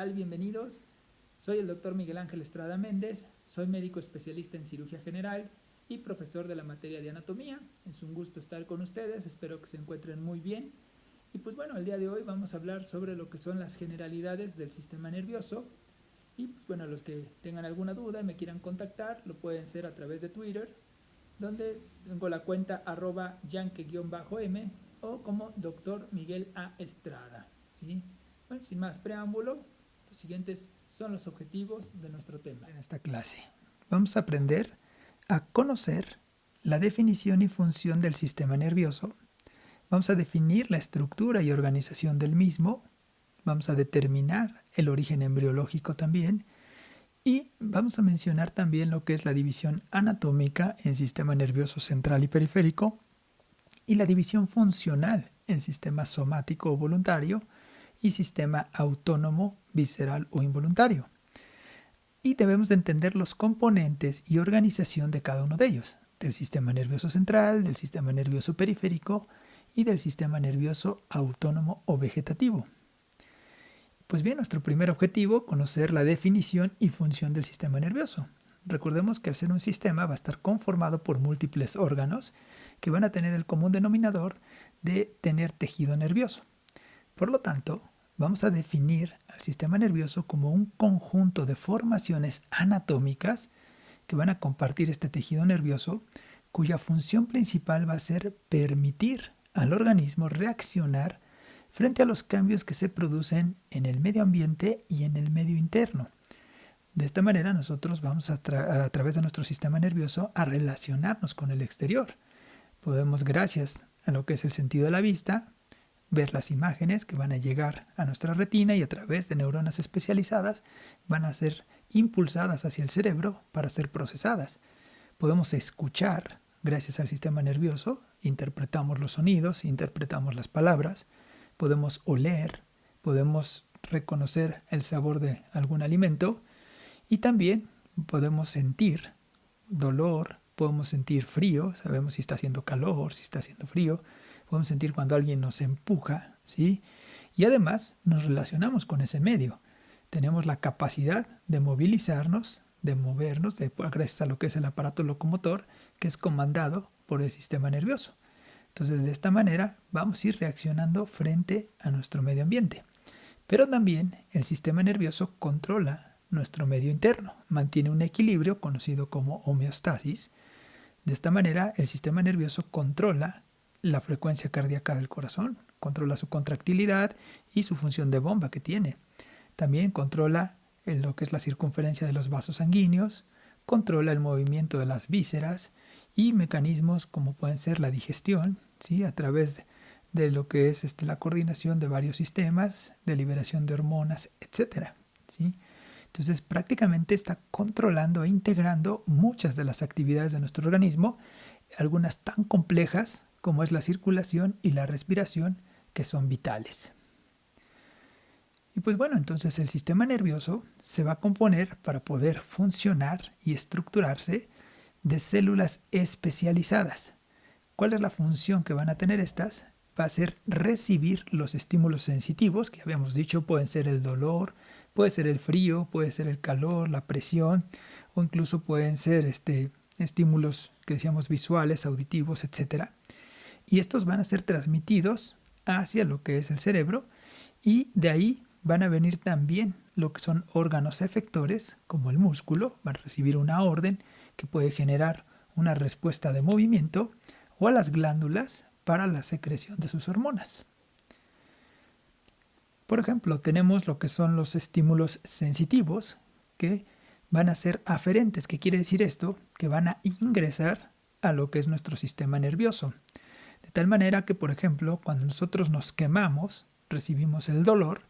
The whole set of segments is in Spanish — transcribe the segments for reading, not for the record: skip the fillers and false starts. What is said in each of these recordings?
tal? Bienvenidos. Soy el doctor Miguel Ángel Estrada Méndez, soy médico especialista en cirugía general y profesor de la materia de anatomía. Es un gusto estar con ustedes, espero que se encuentren muy bien. Y pues bueno, el día de hoy vamos a hablar sobre lo que son las generalidades del sistema nervioso. Y pues bueno, los que tengan alguna duda y me quieran contactar, lo pueden hacer a través de Twitter, donde tengo la cuenta @yanque_m o como doctor Miguel A. Estrada. ¿Sí? Bueno, sin más preámbulo, los siguientes son los objetivos de nuestro tema. En esta clase vamos a aprender a conocer la definición y función del sistema nervioso. Vamos a definir la estructura y organización del mismo. Vamos a determinar el origen embriológico también. Y vamos a mencionar también lo que es la división anatómica en sistema nervioso central y periférico y la división funcional en sistema somático o voluntario y sistema autónomo, visceral o involuntario. Y debemos de entender los componentes y organización de cada uno de ellos, del sistema nervioso central, del sistema nervioso periférico y del sistema nervioso autónomo o vegetativo. Pues bien, nuestro primer objetivo, conocer la definición y función del sistema nervioso. Recordemos que al ser un sistema va a estar conformado por múltiples órganos que van a tener el común denominador de tener tejido nervioso. Por lo tanto, vamos a definir al sistema nervioso como un conjunto de formaciones anatómicas que van a compartir este tejido nervioso, cuya función principal va a ser permitir al organismo reaccionar frente a los cambios que se producen en el medio ambiente y en el medio interno. De esta manera nosotros vamos a través de nuestro sistema nervioso a relacionarnos con el exterior. Podemos, gracias a lo que es el sentido de la vista, ver las imágenes que van a llegar a nuestra retina y a través de neuronas especializadas van a ser impulsadas hacia el cerebro para ser procesadas. Podemos escuchar, gracias al sistema nervioso, interpretamos los sonidos, interpretamos las palabras, podemos oler, podemos reconocer el sabor de algún alimento y también podemos sentir dolor, podemos sentir frío, sabemos si está haciendo calor, si está haciendo frío, podemos sentir cuando alguien nos empuja, ¿sí? Y además nos relacionamos con ese medio. Tenemos la capacidad de movilizarnos, de movernos, gracias a lo que es el aparato locomotor, que es comandado por el sistema nervioso. Entonces, de esta manera vamos a ir reaccionando frente a nuestro medio ambiente. Pero también el sistema nervioso controla nuestro medio interno, mantiene un equilibrio conocido como homeostasis. De esta manera, el sistema nervioso controla la frecuencia cardíaca del corazón, controla su contractilidad y su función de bomba que tiene. También controla lo que es la circunferencia de los vasos sanguíneos, controla el movimiento de las vísceras y mecanismos como pueden ser la digestión, ¿sí? A través de lo que es la coordinación de varios sistemas, de liberación de hormonas, etc. ¿Sí? Entonces prácticamente está controlando e integrando muchas de las actividades de nuestro organismo, algunas tan complejas como es la circulación y la respiración, que son vitales. Y pues bueno, entonces el sistema nervioso se va a componer para poder funcionar y estructurarse de células especializadas. ¿Cuál es la función que van a tener estas? Va a ser recibir los estímulos sensitivos, que habíamos dicho pueden ser el dolor, puede ser el frío, puede ser el calor, la presión, o incluso pueden ser estímulos que decíamos visuales, auditivos, etc. Y estos van a ser transmitidos hacia lo que es el cerebro y de ahí van a venir también lo que son órganos efectores, como el músculo, van a recibir una orden que puede generar una respuesta de movimiento, o a las glándulas para la secreción de sus hormonas. Por ejemplo, tenemos lo que son los estímulos sensitivos, que van a ser aferentes. ¿Qué quiere decir esto? Que van a ingresar a lo que es nuestro sistema nervioso. De tal manera que, por ejemplo, cuando nosotros nos quemamos, recibimos el dolor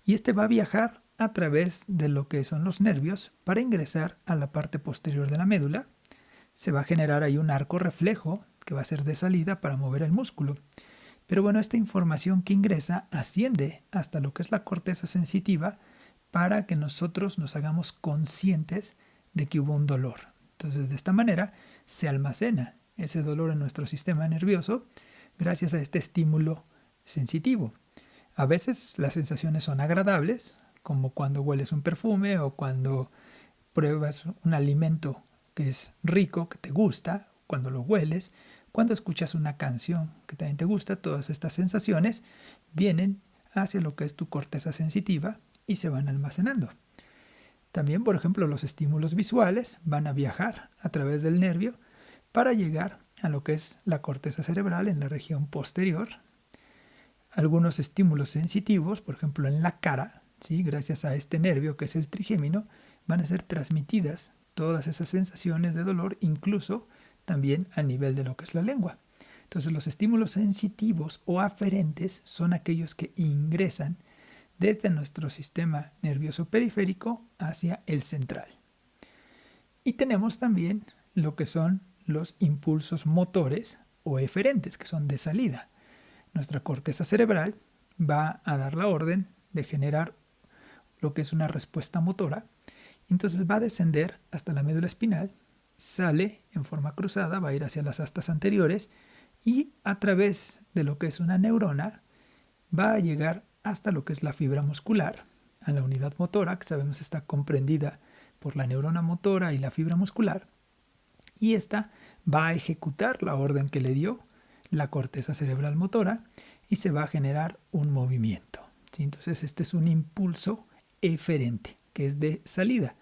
y este va a viajar a través de lo que son los nervios para ingresar a la parte posterior de la médula. Se va a generar ahí un arco reflejo que va a ser de salida para mover el músculo. Pero bueno, esta información que ingresa asciende hasta lo que es la corteza sensitiva para que nosotros nos hagamos conscientes de que hubo un dolor. Entonces, de esta manera se almacena ese dolor en nuestro sistema nervioso gracias a este estímulo sensitivo. A veces las sensaciones son agradables, como cuando hueles un perfume o cuando pruebas un alimento que es rico, que te gusta, cuando lo hueles, cuando escuchas una canción que también te gusta. Todas estas sensaciones vienen hacia lo que es tu corteza sensitiva y se van almacenando. También, por ejemplo, los estímulos visuales van a viajar a través del nervio para llegar a lo que es la corteza cerebral en la región posterior. Algunos estímulos sensitivos, por ejemplo en la cara, ¿sí? Gracias a este nervio que es el trigémino, van a ser transmitidas todas esas sensaciones de dolor, incluso también a nivel de lo que es la lengua. Entonces los estímulos sensitivos o aferentes son aquellos que ingresan desde nuestro sistema nervioso periférico hacia el central. Y tenemos también lo que son los impulsos motores o eferentes, que son de salida. Nuestra corteza cerebral va a dar la orden de generar lo que es una respuesta motora, y entonces va a descender hasta la médula espinal, sale en forma cruzada, va a ir hacia las astas anteriores y a través de lo que es una neurona va a llegar hasta lo que es la fibra muscular, a la unidad motora, que sabemos está comprendida por la neurona motora y la fibra muscular, y esta va a ejecutar la orden que le dio la corteza cerebral motora y se va a generar un movimiento, ¿sí? Entonces este es un impulso eferente, que es de salida.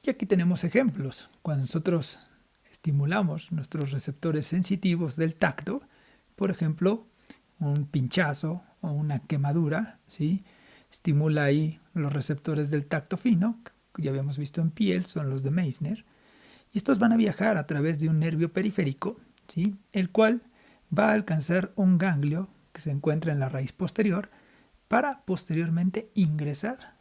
Y aquí tenemos ejemplos. Cuando nosotros estimulamos nuestros receptores sensitivos del tacto, por ejemplo, un pinchazo o una quemadura, ¿sí? Estimula ahí los receptores del tacto fino, que ya habíamos visto en piel, son los de Meissner, y estos van a viajar a través de un nervio periférico, ¿sí? El cual va a alcanzar un ganglio que se encuentra en la raíz posterior para posteriormente ingresar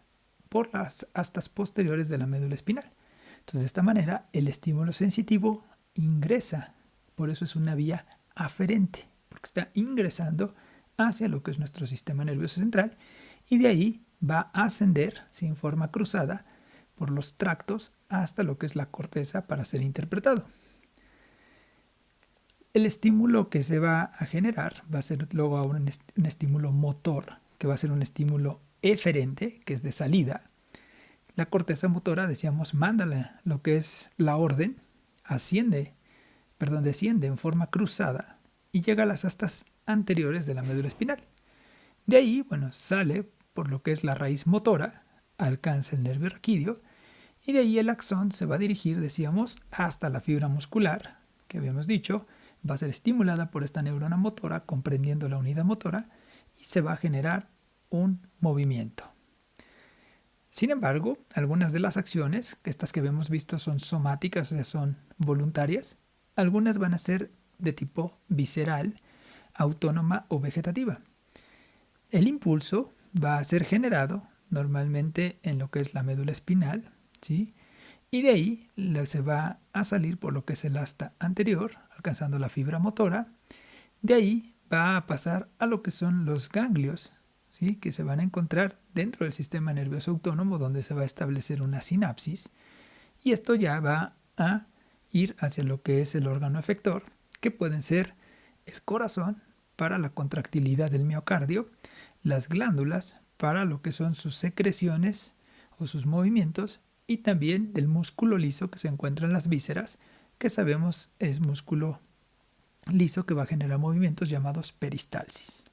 por las astas posteriores de la médula espinal. Entonces, de esta manera, el estímulo sensitivo ingresa, por eso es una vía aferente, porque está ingresando hacia lo que es nuestro sistema nervioso central y de ahí va a ascender sin forma cruzada por los tractos hasta lo que es la corteza para ser interpretado. El estímulo que se va a generar va a ser luego ahora un estímulo motor, que va a ser un estímulo eferente, que es de salida. La corteza motora, decíamos, manda lo que es la orden, desciende en forma cruzada y llega a las astas anteriores de la médula espinal. De ahí, sale por lo que es la raíz motora, alcanza el nervio raquídeo y de ahí el axón se va a dirigir, decíamos, hasta la fibra muscular, que habíamos dicho, va a ser estimulada por esta neurona motora, comprendiendo la unidad motora, y se va a generar un movimiento. Sin embargo, algunas de las acciones, estas que hemos visto son somáticas, o sea, son voluntarias, algunas van a ser de tipo visceral, autónoma o vegetativa. El impulso va a ser generado normalmente en lo que es la médula espinal, ¿sí? Y de ahí se va a salir por lo que es el asta anterior, alcanzando la fibra motora. De ahí va a pasar a lo que son los ganglios, ¿sí? Que se van a encontrar dentro del sistema nervioso autónomo, donde se va a establecer una sinapsis. Y esto ya va a ir hacia lo que es el órgano efector, que pueden ser el corazón para la contractilidad del miocardio, las glándulas para lo que son sus secreciones o sus movimientos, y también del músculo liso que se encuentra en las vísceras, que sabemos es músculo liso que va a generar movimientos llamados peristalsis.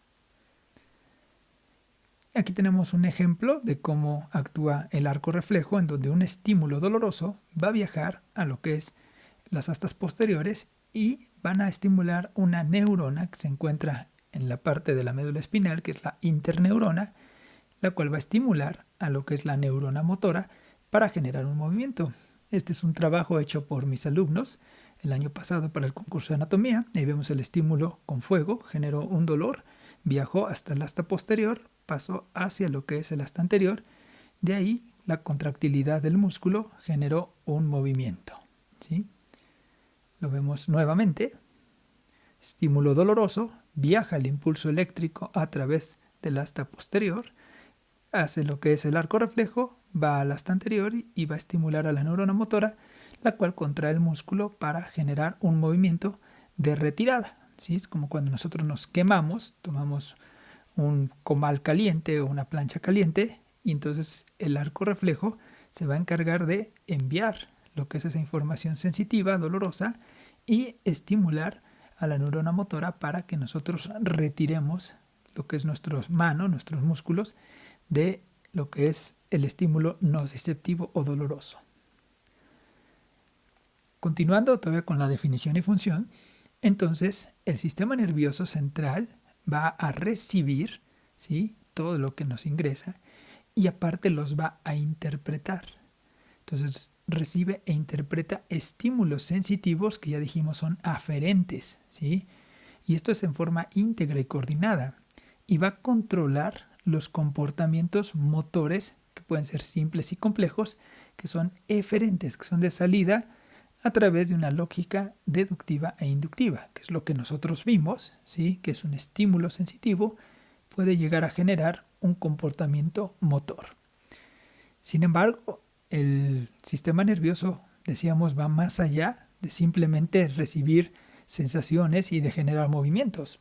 Aquí tenemos un ejemplo de cómo actúa el arco reflejo, en donde un estímulo doloroso va a viajar a lo que es las astas posteriores y van a estimular una neurona que se encuentra en la parte de la médula espinal, que es la interneurona, la cual va a estimular a lo que es la neurona motora para generar un movimiento. Este es un trabajo hecho por mis alumnos el año pasado para el concurso de anatomía. Ahí vemos el estímulo con fuego, generó un dolor, viajó hasta el asta posterior, pasó hacia lo que es el asta anterior, de ahí la contractilidad del músculo generó un movimiento, ¿sí? Lo vemos nuevamente. Estímulo doloroso, viaja el impulso eléctrico a través del asta posterior, hace lo que es el arco reflejo, va al asta anterior y va a estimular a la neurona motora, la cual contrae el músculo para generar un movimiento de retirada, ¿sí? Es como cuando nosotros nos quemamos, tomamos un comal caliente o una plancha caliente, y entonces el arco reflejo se va a encargar de enviar lo que es esa información sensitiva, dolorosa, y estimular a la neurona motora para que nosotros retiremos lo que es nuestras manos, nuestros músculos, de lo que es el estímulo nociceptivo o doloroso. Continuando todavía con la definición y función, entonces el sistema nervioso central va a recibir, ¿sí?, todo lo que nos ingresa, y aparte los va a interpretar. Entonces recibe e interpreta estímulos sensitivos que ya dijimos son aferentes, ¿sí? Y esto es en forma íntegra y coordinada, y va a controlar los comportamientos motores que pueden ser simples y complejos, que son eferentes, que son de salida a través de una lógica deductiva e inductiva, que es lo que nosotros vimos, ¿sí?, que es un estímulo sensitivo, puede llegar a generar un comportamiento motor. Sin embargo, el sistema nervioso, decíamos, va más allá de simplemente recibir sensaciones y de generar movimientos.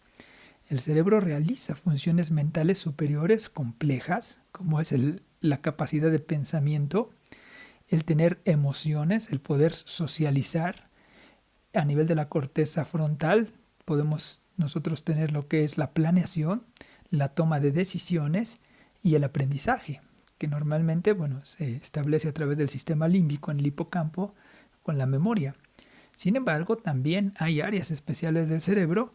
El cerebro realiza funciones mentales superiores complejas, como es la capacidad de pensamiento, el tener emociones, el poder socializar. A nivel de la corteza frontal podemos nosotros tener lo que es la planeación, la toma de decisiones y el aprendizaje, que normalmente se establece a través del sistema límbico en el hipocampo con la memoria. Sin embargo, también hay áreas especiales del cerebro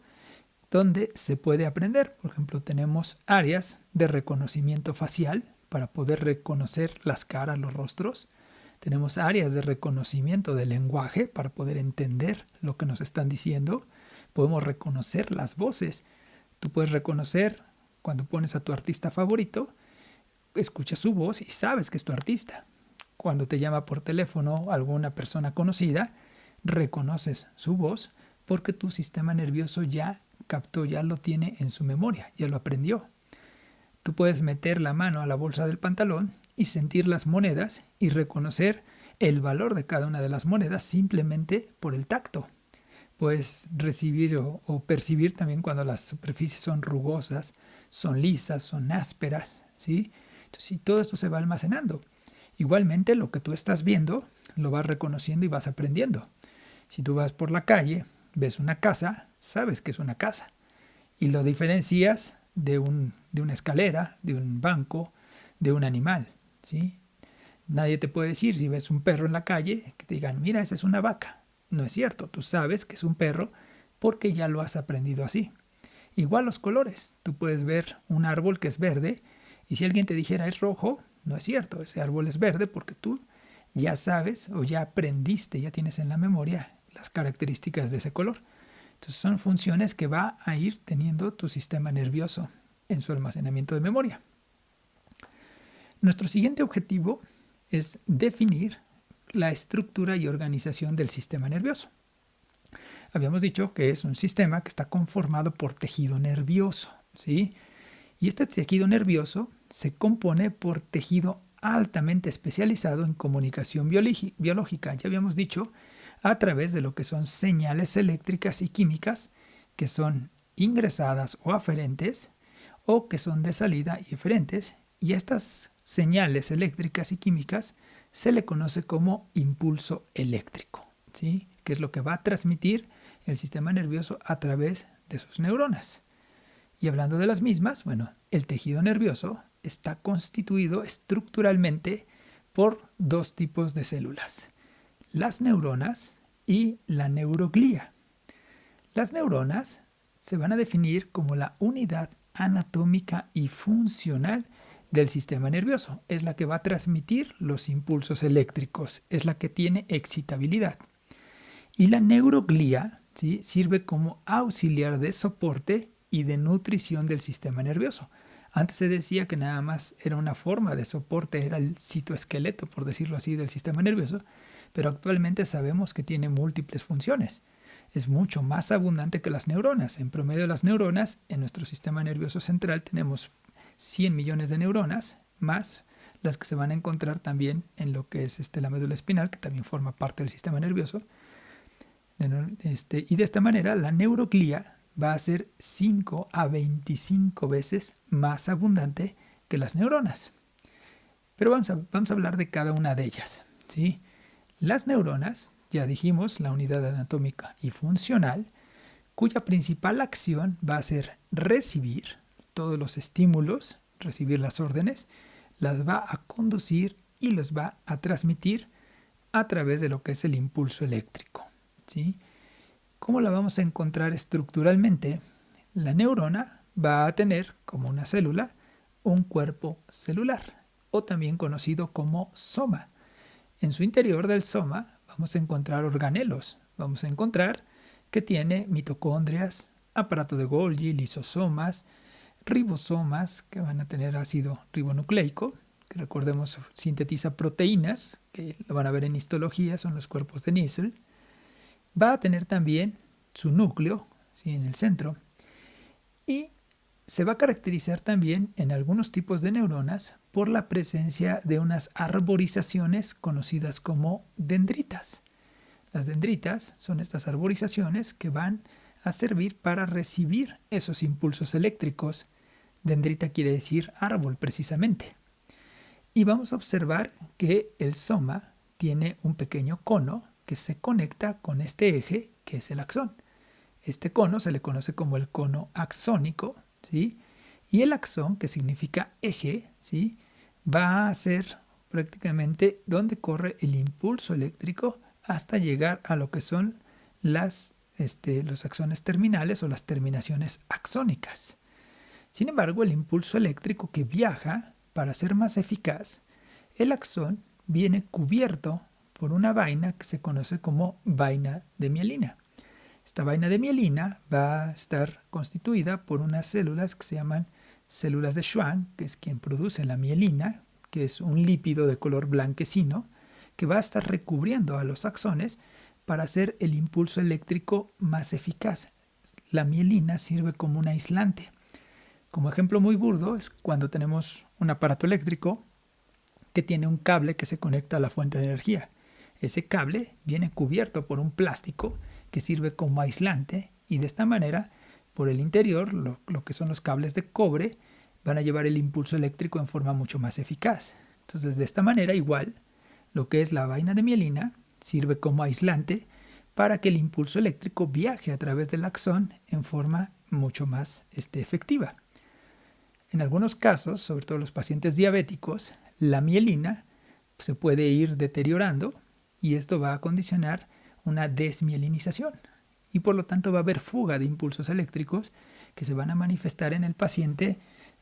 donde se puede aprender. Por ejemplo, tenemos áreas de reconocimiento facial para poder reconocer las caras, los rostros. Tenemos áreas de reconocimiento del lenguaje para poder entender lo que nos están diciendo. Podemos reconocer las voces. Tú puedes reconocer cuando pones a tu artista favorito, escuchas su voz y sabes que es tu artista. Cuando te llama por teléfono alguna persona conocida, reconoces su voz porque tu sistema nervioso ya captó, ya lo tiene en su memoria, ya lo aprendió. Tú puedes meter la mano a la bolsa del pantalón y sentir las monedas y reconocer el valor de cada una de las monedas simplemente por el tacto. Puedes recibir o percibir también cuando las superficies son rugosas, son lisas, son ásperas, ¿sí? Entonces, todo esto se va almacenando. Igualmente, lo que tú estás viendo, lo vas reconociendo y vas aprendiendo. Si tú vas por la calle, ves una casa, sabes que es una casa. Y lo diferencias de una escalera, de un banco, de un animal, ¿sí? Nadie te puede decir, si ves un perro en la calle, que te digan, mira, esa es una vaca. No es cierto, tú sabes que es un perro porque ya lo has aprendido así. Igual los colores, tú puedes ver un árbol que es verde y si alguien te dijera es rojo, no es cierto, ese árbol es verde porque tú ya sabes o ya aprendiste, ya tienes en la memoria las características de ese color. Entonces son funciones que va a ir teniendo tu sistema nervioso en su almacenamiento de memoria. Nuestro siguiente objetivo es definir la estructura y organización del sistema nervioso. Habíamos dicho que es un sistema que está conformado por tejido nervioso, ¿sí? Y este tejido nervioso se compone por tejido altamente especializado en comunicación biológica. Ya habíamos dicho, a través de lo que son señales eléctricas y químicas que son ingresadas o aferentes o que son de salida y eferentes. Y estas señales eléctricas y químicas se le conoce como impulso eléctrico, ¿sí?, que es lo que va a transmitir el sistema nervioso a través de sus neuronas. Y hablando de las mismas, el tejido nervioso está constituido estructuralmente por dos tipos de células, las neuronas y la neuroglía. Las neuronas se van a definir como la unidad anatómica y funcional del sistema nervioso. Es la que va a transmitir los impulsos eléctricos, es la que tiene excitabilidad. Y la neuroglía, ¿sí?, sirve como auxiliar de soporte y de nutrición del sistema nervioso. Antes se decía que nada más era una forma de soporte, era el citoesqueleto, por decirlo así, del sistema nervioso, pero actualmente sabemos que tiene múltiples funciones. Es mucho más abundante que las neuronas. En promedio, las neuronas en nuestro sistema nervioso central tenemos 100 millones de neuronas, más las que se van a encontrar también en lo que es la médula espinal, que también forma parte del sistema nervioso. Y de esta manera, la neuroglía va a ser 5 a 25 veces más abundante que las neuronas. Pero vamos a hablar de cada una de ellas, ¿sí? Las neuronas, ya dijimos, la unidad anatómica y funcional, cuya principal acción va a ser recibir todos los estímulos, recibir las órdenes, las va a conducir y los va a transmitir a través de lo que es el impulso eléctrico, ¿sí? ¿Cómo la vamos a encontrar estructuralmente? La neurona va a tener, como una célula, un cuerpo celular, o también conocido como soma. En su interior del soma vamos a encontrar organelos, vamos a encontrar que tiene mitocondrias, aparato de Golgi, lisosomas, ribosomas, que van a tener ácido ribonucleico, que recordemos sintetiza proteínas, que lo van a ver en histología, son los cuerpos de Nissl. Va a tener también su núcleo, ¿sí?, en el centro, y se va a caracterizar también en algunos tipos de neuronas por la presencia de unas arborizaciones conocidas como dendritas. Las dendritas son estas arborizaciones que van a servir para recibir esos impulsos eléctricos. Dendrita quiere decir árbol, precisamente. Y vamos a observar que el soma tiene un pequeño cono que se conecta con este eje, que es el axón. Este cono se le conoce como el cono axónico, ¿sí? Y el axón, que significa eje, ¿sí?, va a ser prácticamente donde corre el impulso eléctrico hasta llegar a lo que son los axones terminales o las terminaciones axónicas. Sin embargo, el impulso eléctrico que viaja, para ser más eficaz, el axón viene cubierto por una vaina que se conoce como vaina de mielina. Esta vaina de mielina va a estar constituida por unas células que se llaman células de Schwann, que es quien produce la mielina, que es un lípido de color blanquecino, que va a estar recubriendo a los axones para hacer el impulso eléctrico más eficaz. La mielina sirve como un aislante. Como ejemplo muy burdo es cuando tenemos un aparato eléctrico que tiene un cable que se conecta a la fuente de energía. Ese cable viene cubierto por un plástico que sirve como aislante y de esta manera, por el interior, lo que son los cables de cobre, van a llevar el impulso eléctrico en forma mucho más eficaz. Entonces, de esta manera, igual, lo que es la vaina de mielina sirve como aislante para que el impulso eléctrico viaje a través del axón en forma mucho más efectiva. En algunos casos, sobre todo los pacientes diabéticos, la mielina se puede ir deteriorando y esto va a condicionar una desmielinización y por lo tanto va a haber fuga de impulsos eléctricos que se van a manifestar en el paciente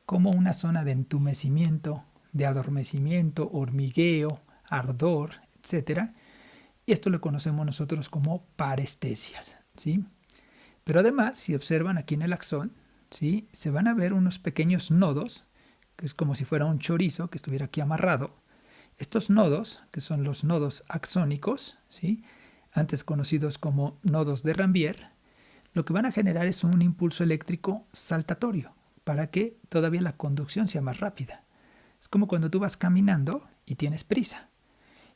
como una zona de entumecimiento, de adormecimiento, hormigueo, ardor, etc. Y esto lo conocemos nosotros como parestesias, ¿sí? Pero además, si observan aquí en el axón, ¿sí?, se van a ver unos pequeños nodos, que es como si fuera un chorizo que estuviera aquí amarrado. Estos nodos, que son los nodos axónicos, ¿sí?, antes conocidos como nodos de Rambier, lo que van a generar es un impulso eléctrico saltatorio para que todavía la conducción sea más rápida. Es como cuando tú vas caminando y tienes prisa.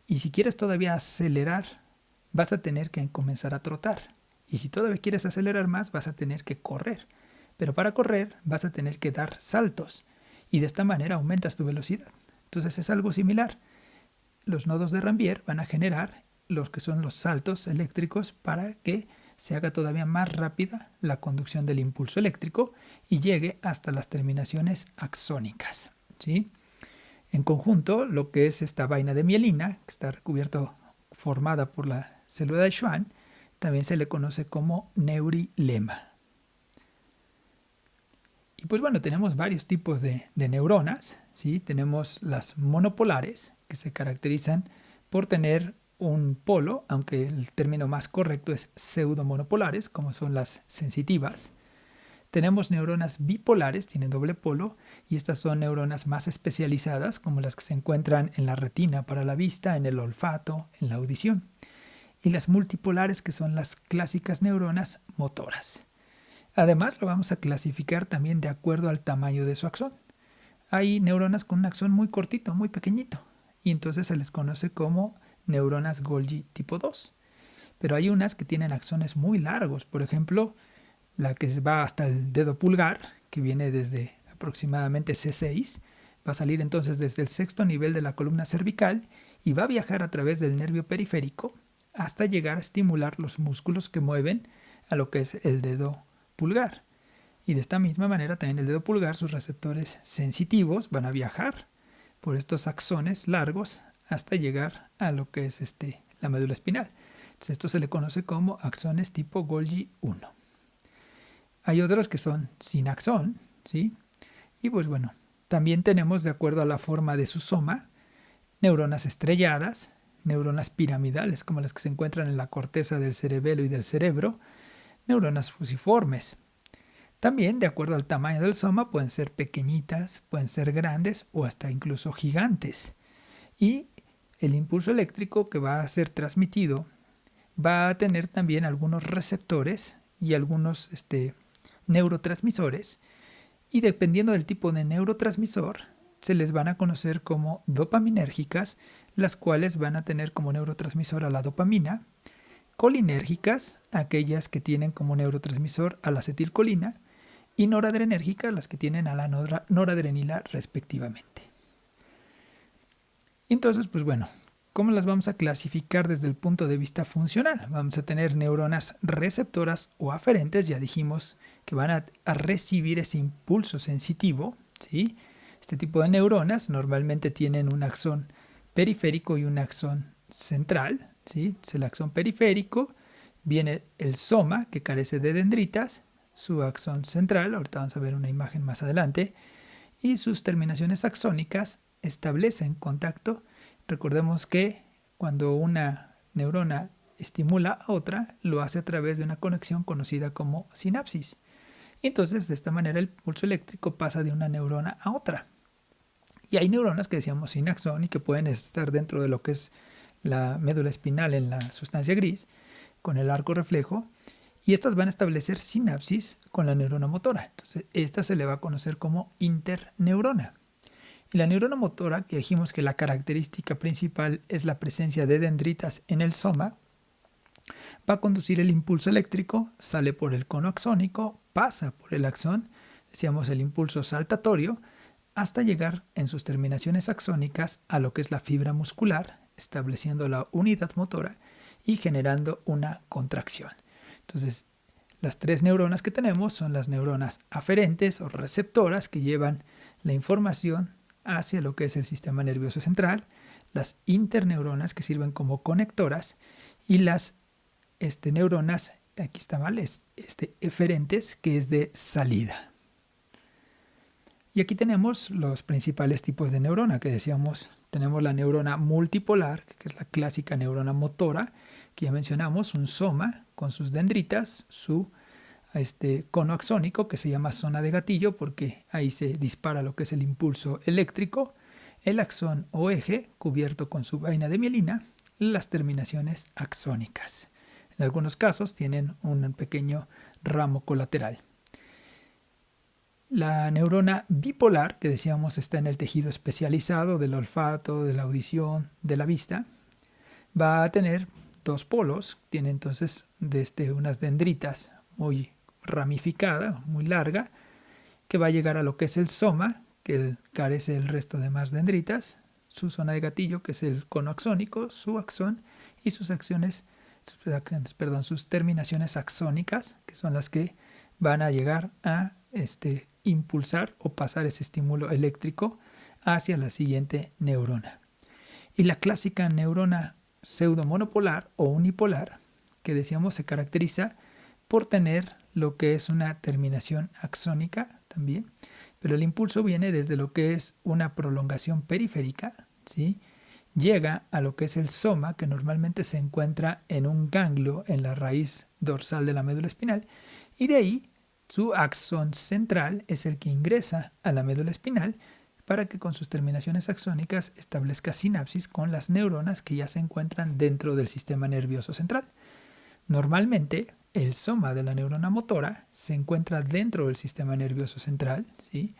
Y si quieres todavía acelerar, vas a tener que comenzar a trotar. Y si todavía quieres acelerar más, vas a tener que correr. Pero para correr vas a tener que dar saltos. Y de esta manera aumentas tu velocidad. Entonces es algo similar. Los nodos de Rambier van a generar los que son los saltos eléctricos para que se haga todavía más rápida la conducción del impulso eléctrico y llegue hasta las terminaciones axónicas, ¿sí? En conjunto, lo que es esta vaina de mielina, que está formada por la célula de Schwann, también se le conoce como neurilema. Y pues bueno, tenemos varios tipos de neuronas, ¿sí? Tenemos las monopolares, que se caracterizan por tener un polo, aunque el término más correcto es pseudomonopolares, como son las sensitivas. Tenemos neuronas bipolares, tienen doble polo, y estas son neuronas más especializadas, como las que se encuentran en la retina para la vista, en el olfato, en la audición. Y las multipolares, que son las clásicas neuronas motoras. Además, lo vamos a clasificar también de acuerdo al tamaño de su axón. Hay neuronas con un axón muy cortito, muy pequeñito, y entonces se les conoce como neuronas Golgi tipo 2. Pero hay unas que tienen axones muy largos. Por ejemplo, la que va hasta el dedo pulgar, que viene desde aproximadamente C6, va a salir entonces desde el sexto nivel de la columna cervical y va a viajar a través del nervio periférico hasta llegar a estimular los músculos que mueven a lo que es el dedo pulgar. Y de esta misma manera también el dedo pulgar, sus receptores sensitivos van a viajar por estos axones largos hasta llegar a lo que es la médula espinal. Entonces esto se le conoce como axones tipo Golgi 1. Hay otros que son sin axón, ¿sí? Y pues bueno, también tenemos, de acuerdo a la forma de su soma, neuronas estrelladas, neuronas piramidales como las que se encuentran en la corteza del cerebelo y del cerebro, neuronas fusiformes. También, de acuerdo al tamaño del soma, pueden ser pequeñitas, pueden ser grandes o hasta incluso gigantes. Y el impulso eléctrico que va a ser transmitido va a tener también algunos receptores y algunos neurotransmisores. Y dependiendo del tipo de neurotransmisor, se les van a conocer como dopaminérgicas, las cuales van a tener como neurotransmisor a la dopamina, colinérgicas, aquellas que tienen como neurotransmisor a la acetilcolina, y noradrenérgicas, las que tienen a la noradrenila respectivamente. Entonces, pues bueno, ¿cómo las vamos a clasificar desde el punto de vista funcional? Vamos a tener neuronas receptoras o aferentes, ya dijimos que van a recibir ese impulso sensitivo, ¿sí? Este tipo de neuronas normalmente tienen un axón periférico y un axón central, ¿sí? Es el axón periférico, viene el soma, que carece de dendritas, su axón central, ahorita vamos a ver una imagen más adelante, y sus terminaciones axónicas establecen contacto. Recordemos que cuando una neurona estimula a otra, lo hace a través de una conexión conocida como sinapsis. Y entonces, de esta manera, el pulso eléctrico pasa de una neurona a otra. Y hay neuronas que decíamos sin axón y que pueden estar dentro de lo que es la médula espinal en la sustancia gris, con el arco reflejo, y estas van a establecer sinapsis con la neurona motora. Entonces, esta se le va a conocer como interneurona. Y la neurona motora, que dijimos que la característica principal es la presencia de dendritas en el soma, va a conducir el impulso eléctrico, sale por el cono axónico, pasa por el axón, decíamos el impulso saltatorio, hasta llegar en sus terminaciones axónicas a lo que es la fibra muscular, estableciendo la unidad motora y generando una contracción. Entonces, las tres neuronas que tenemos son las neuronas aferentes o receptoras que llevan la información hacia lo que es el sistema nervioso central, las interneuronas que sirven como conectoras y las neuronas, aquí está mal, eferentes, que es de salida. Y aquí tenemos los principales tipos de neurona que decíamos. Tenemos la neurona multipolar, que es la clásica neurona motora, que ya mencionamos, un soma con sus dendritas, su cono axónico, que se llama zona de gatillo porque ahí se dispara lo que es el impulso eléctrico, el axón o eje cubierto con su vaina de mielina, las terminaciones axónicas. En algunos casos tienen un pequeño ramo colateral. La neurona bipolar, que decíamos está en el tejido especializado del olfato, de la audición, de la vista, va a tener dos polos, tiene entonces unas dendritas muy ramificada, muy larga, que va a llegar a lo que es el soma, que carece del resto de más dendritas, su zona de gatillo, que es el cono axónico, su axón, y sus terminaciones axónicas, que son las que van a llegar a impulsar o pasar ese estímulo eléctrico hacia la siguiente neurona. Y la clásica neurona pseudomonopolar o unipolar, que decíamos se caracteriza por tener lo que es una terminación axónica también, pero el impulso viene desde lo que es una prolongación periférica, ¿sí? Llega a lo que es el soma, que normalmente se encuentra en un ganglio en la raíz dorsal de la médula espinal, y de ahí su axón central es el que ingresa a la médula espinal para que con sus terminaciones axónicas establezca sinapsis con las neuronas que ya se encuentran dentro del sistema nervioso central. Normalmente, el soma de la neurona motora se encuentra dentro del sistema nervioso central, ¿sí?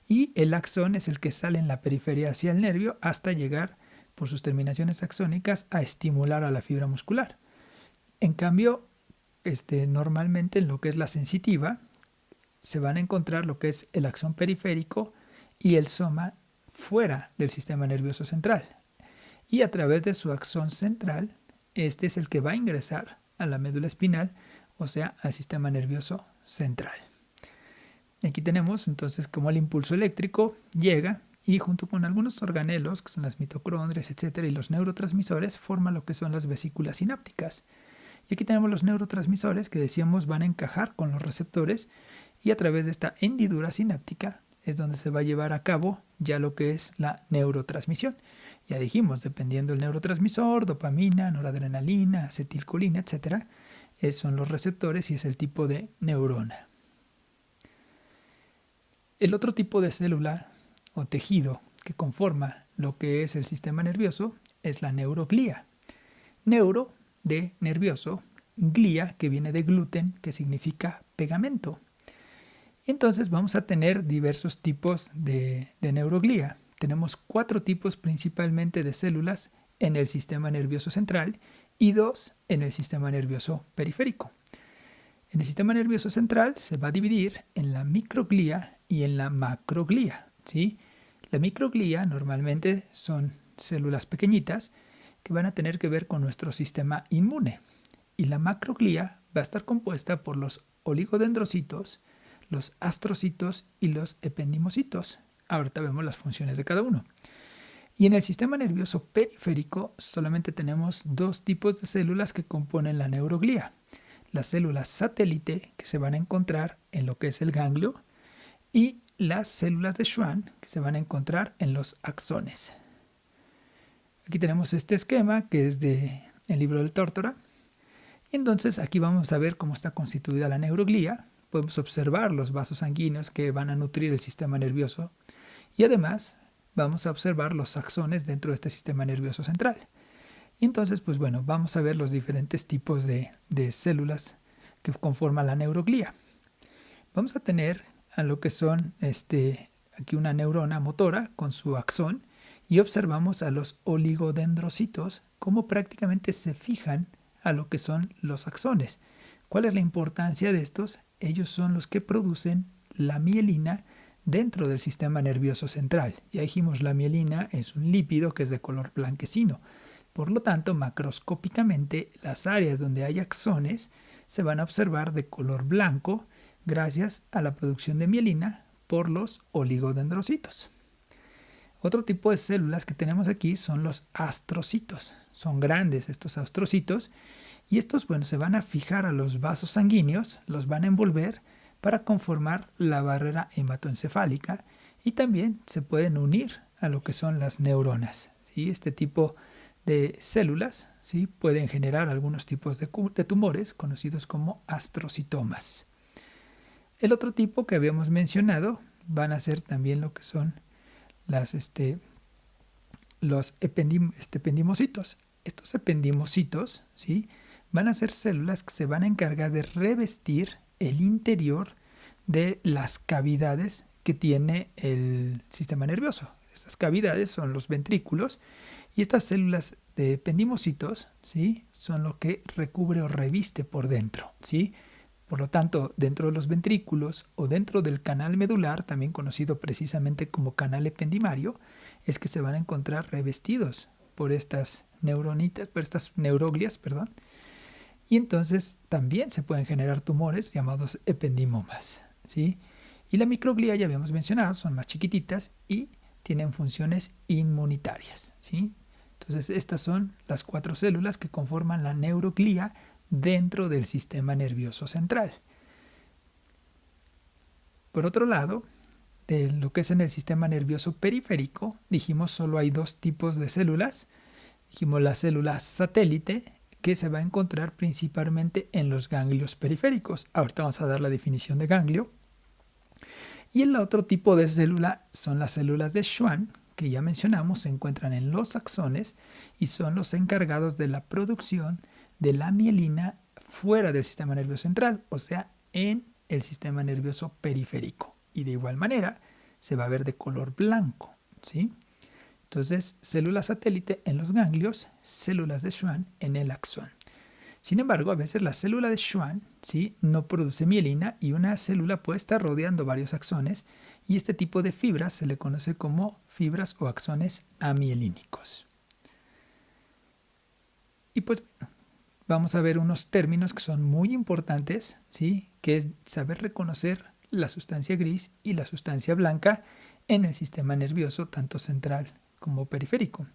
Y el axón es el que sale en la periferia hacia el nervio hasta llegar, por sus terminaciones axónicas, a estimular a la fibra muscular. En cambio, normalmente en lo que es la sensitiva se van a encontrar lo que es el axón periférico y el soma fuera del sistema nervioso central. Y a través de su axón central, este es el que va a ingresar a la médula espinal, o sea, al sistema nervioso central. Aquí tenemos entonces cómo el impulso eléctrico llega y junto con algunos organelos, que son las mitocondrias, etcétera, y los neurotransmisores, forma lo que son las vesículas sinápticas. Y aquí tenemos los neurotransmisores que decíamos van a encajar con los receptores y a través de esta hendidura sináptica es donde se va a llevar a cabo ya lo que es la neurotransmisión. Ya dijimos, dependiendo del neurotransmisor, dopamina, noradrenalina, acetilcolina, etcétera, son los receptores y es el tipo de neurona. El otro tipo de célula o tejido que conforma lo que es el sistema nervioso es la neuroglía. Neuro de nervioso, glía que viene de gluten, que significa pegamento. Entonces vamos a tener diversos tipos de neuroglía. Tenemos 4 tipos principalmente de células en el sistema nervioso central y 2 en el sistema nervioso periférico. En el sistema nervioso central se va a dividir en la microglía y en la macroglía, ¿sí? La microglía normalmente son células pequeñitas que van a tener que ver con nuestro sistema inmune. Y la macroglía va a estar compuesta por los oligodendrocitos, los astrocitos y los ependimocitos. Ahorita vemos las funciones de cada uno. Y en el sistema nervioso periférico solamente tenemos 2 tipos de células que componen la neuroglía. Las células satélite, que se van a encontrar en lo que es el ganglio, y las células de Schwann, que se van a encontrar en los axones. Aquí tenemos este esquema que es del libro del Tórtora. Y entonces aquí vamos a ver cómo está constituida la neuroglía. Podemos observar los vasos sanguíneos que van a nutrir el sistema nervioso. Y además vamos a observar los axones dentro de este sistema nervioso central. Y entonces, pues bueno, vamos a ver los diferentes tipos de células que conforman la neuroglía. Vamos a tener a lo que son aquí una neurona motora con su axón y observamos a los oligodendrocitos cómo prácticamente se fijan a lo que son los axones. ¿Cuál es la importancia de estos? Ellos son los que producen la mielina dentro del sistema nervioso central. Ya dijimos, la mielina es un lípido que es de color blanquecino. Por lo tanto, macroscópicamente, las áreas donde hay axones se van a observar de color blanco gracias a la producción de mielina por los oligodendrocitos. Otro tipo de células que tenemos aquí son los astrocitos. Son grandes estos astrocitos y estos, bueno, se van a fijar a los vasos sanguíneos, los van a envolver para conformar la barrera hematoencefálica y también se pueden unir a lo que son las neuronas, ¿sí? Este tipo de células, ¿sí?, pueden generar algunos tipos de tumores conocidos como astrocitomas. El otro tipo que habíamos mencionado van a ser también lo que son los ependimocitos. Estos ependimocitos, ¿sí?, van a ser células que se van a encargar de revestir el interior de las cavidades que tiene el sistema nervioso. Estas cavidades son los ventrículos y estas células de ependimocitos, ¿sí?, son lo que recubre o reviste por dentro, ¿sí? Por lo tanto, dentro de los ventrículos o dentro del canal medular, también conocido precisamente como canal ependimario, es que se van a encontrar revestidos por estas neuronitas, por estas neuroglias, perdón. Y entonces también se pueden generar tumores llamados ependimomas, ¿sí? Y la microglía, ya habíamos mencionado, son más chiquititas y tienen funciones inmunitarias, ¿sí? Entonces estas son las 4 células que conforman la neuroglía dentro del sistema nervioso central. Por otro lado, de lo que es en el sistema nervioso periférico, dijimos solo hay 2 tipos de células. Dijimos la célula satélite, que se va a encontrar principalmente en los ganglios periféricos. Ahorita vamos a dar la definición de ganglio. Y el otro tipo de célula son las células de Schwann, que ya mencionamos, se encuentran en los axones y son los encargados de la producción de la mielina fuera del sistema nervioso central, o sea, en el sistema nervioso periférico. Y de igual manera se va a ver de color blanco, ¿sí? Entonces, células satélite en los ganglios, células de Schwann en el axón. Sin embargo, a veces la célula de Schwann, ¿sí?, no produce mielina y una célula puede estar rodeando varios axones y este tipo de fibras se le conoce como fibras o axones amielínicos. Y pues vamos a ver unos términos que son muy importantes, ¿sí?, que es saber reconocer la sustancia gris y la sustancia blanca en el sistema nervioso, tanto central como periférico.